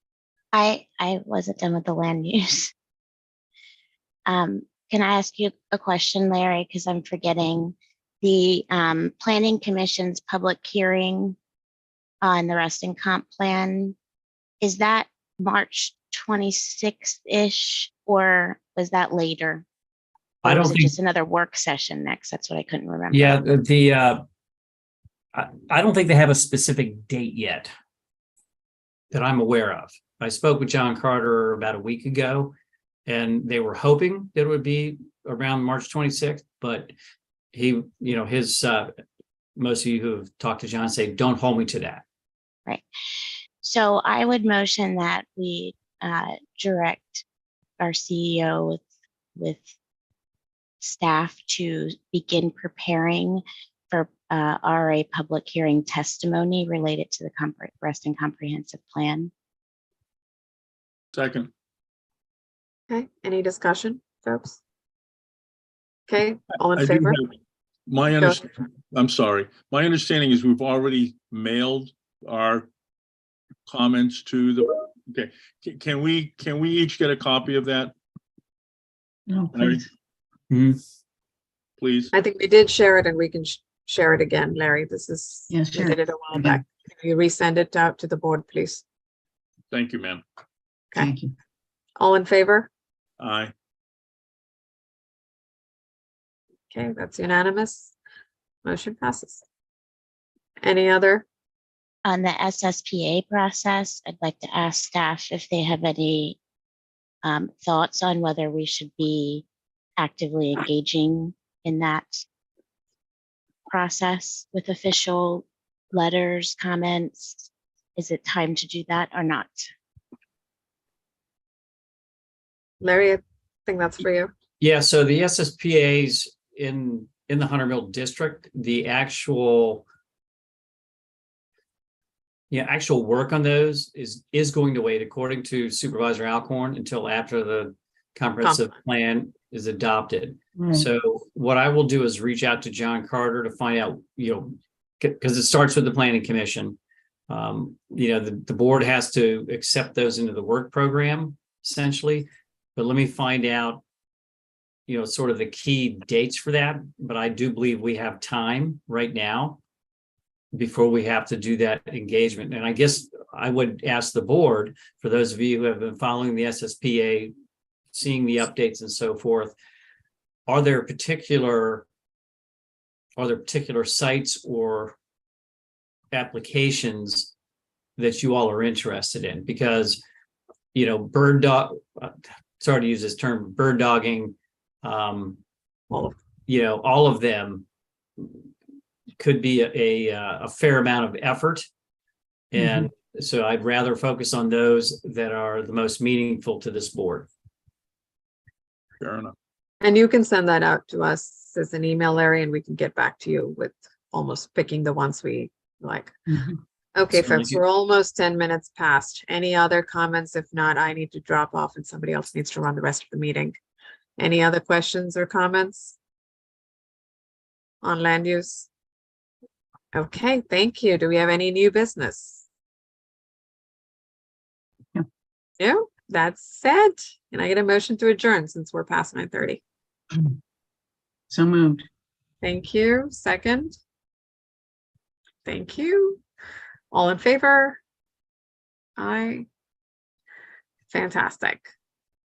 [SPEAKER 9] I wasn't done with the land use. Can I ask you a question, Larry? Because I'm forgetting the Planning Commission's public hearing on the Reston Comp Plan. Is that March 26th-ish, or was that later? Or
[SPEAKER 13] I don't
[SPEAKER 9] was it
[SPEAKER 13] think
[SPEAKER 9] just another work session next? That's what I couldn't remember.
[SPEAKER 13] Yeah, I don't think they have a specific date yet that I'm aware of. I spoke with John Carter about a week ago, and they were hoping that it would be around March 26th, but he, his, most of you who have talked to John say, don't hold me to that.
[SPEAKER 9] Right. So I would motion that we direct our CEO with staff to begin preparing for RA public hearing testimony related to the Reston Comprehensive Plan.
[SPEAKER 10] Second.
[SPEAKER 1] Okay, any discussion, folks? Okay, all in
[SPEAKER 10] I do
[SPEAKER 1] favor?
[SPEAKER 10] have- I'm sorry. My understanding is we've already mailed our comments to the, okay. Can we each get a copy of that?
[SPEAKER 5] No,
[SPEAKER 10] Larry?
[SPEAKER 5] please.
[SPEAKER 10] Please.
[SPEAKER 1] I think we did share it, and we can share it again, Larry. This is,
[SPEAKER 5] Yeah,
[SPEAKER 1] we
[SPEAKER 5] sure.
[SPEAKER 1] did it a while back. Can you resend it out to the board, please?
[SPEAKER 10] Thank you, ma'am.
[SPEAKER 5] Thank you.
[SPEAKER 1] All in favor?
[SPEAKER 10] Aye.
[SPEAKER 1] Okay, that's unanimous. Motion passes. Any other?
[SPEAKER 9] On the SSPA process, I'd like to ask staff if they have any thoughts on whether we should be actively engaging in that process with official letters, comments. Is it time to do that or not?
[SPEAKER 1] Larry, I think that's for you.
[SPEAKER 13] Yeah, so the SSPAs in the Hunter Mill district, the actual actual work on those is going to wait, according to Supervisor Alcorn, until after the comprehensive plan is adopted. So what I will do is reach out to John Carter to find out, because it starts with the Planning Commission. The board has to accept those into the work program, essentially. But let me find out, sort of the key dates for that. But I do believe we have time right now before we have to do that engagement. And I guess I would ask the board, for those of you who have been following the SSPA, seeing the updates and so forth, are there particular sites or applications that you all are interested in? Because, bird dog, sorry to use this term, bird dogging, all of them could be a fair amount of effort. And so I'd rather focus on those that are the most meaningful to this board.
[SPEAKER 10] Fair enough.
[SPEAKER 1] And you can send that out to us as an email, Larry, and we can get back to you with almost picking the ones we like. Okay,
[SPEAKER 13] Certainly
[SPEAKER 1] folks,
[SPEAKER 13] do.
[SPEAKER 1] we're almost 10 minutes past. Any other comments? If not, I need to drop off and somebody else needs to run the rest of the meeting. Any other questions or comments on land use? Okay, thank you. Do we have any new business? No, that's said. Can I get a motion to adjourn since we're past 9:30?
[SPEAKER 5] So moved.
[SPEAKER 1] Thank you. Second. Thank you. All in favor? Aye. Fantastic.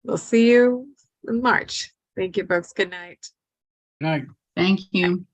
[SPEAKER 1] We'll see you in March. Thank you, folks. Good night.
[SPEAKER 23] Right.
[SPEAKER 5] Thank you.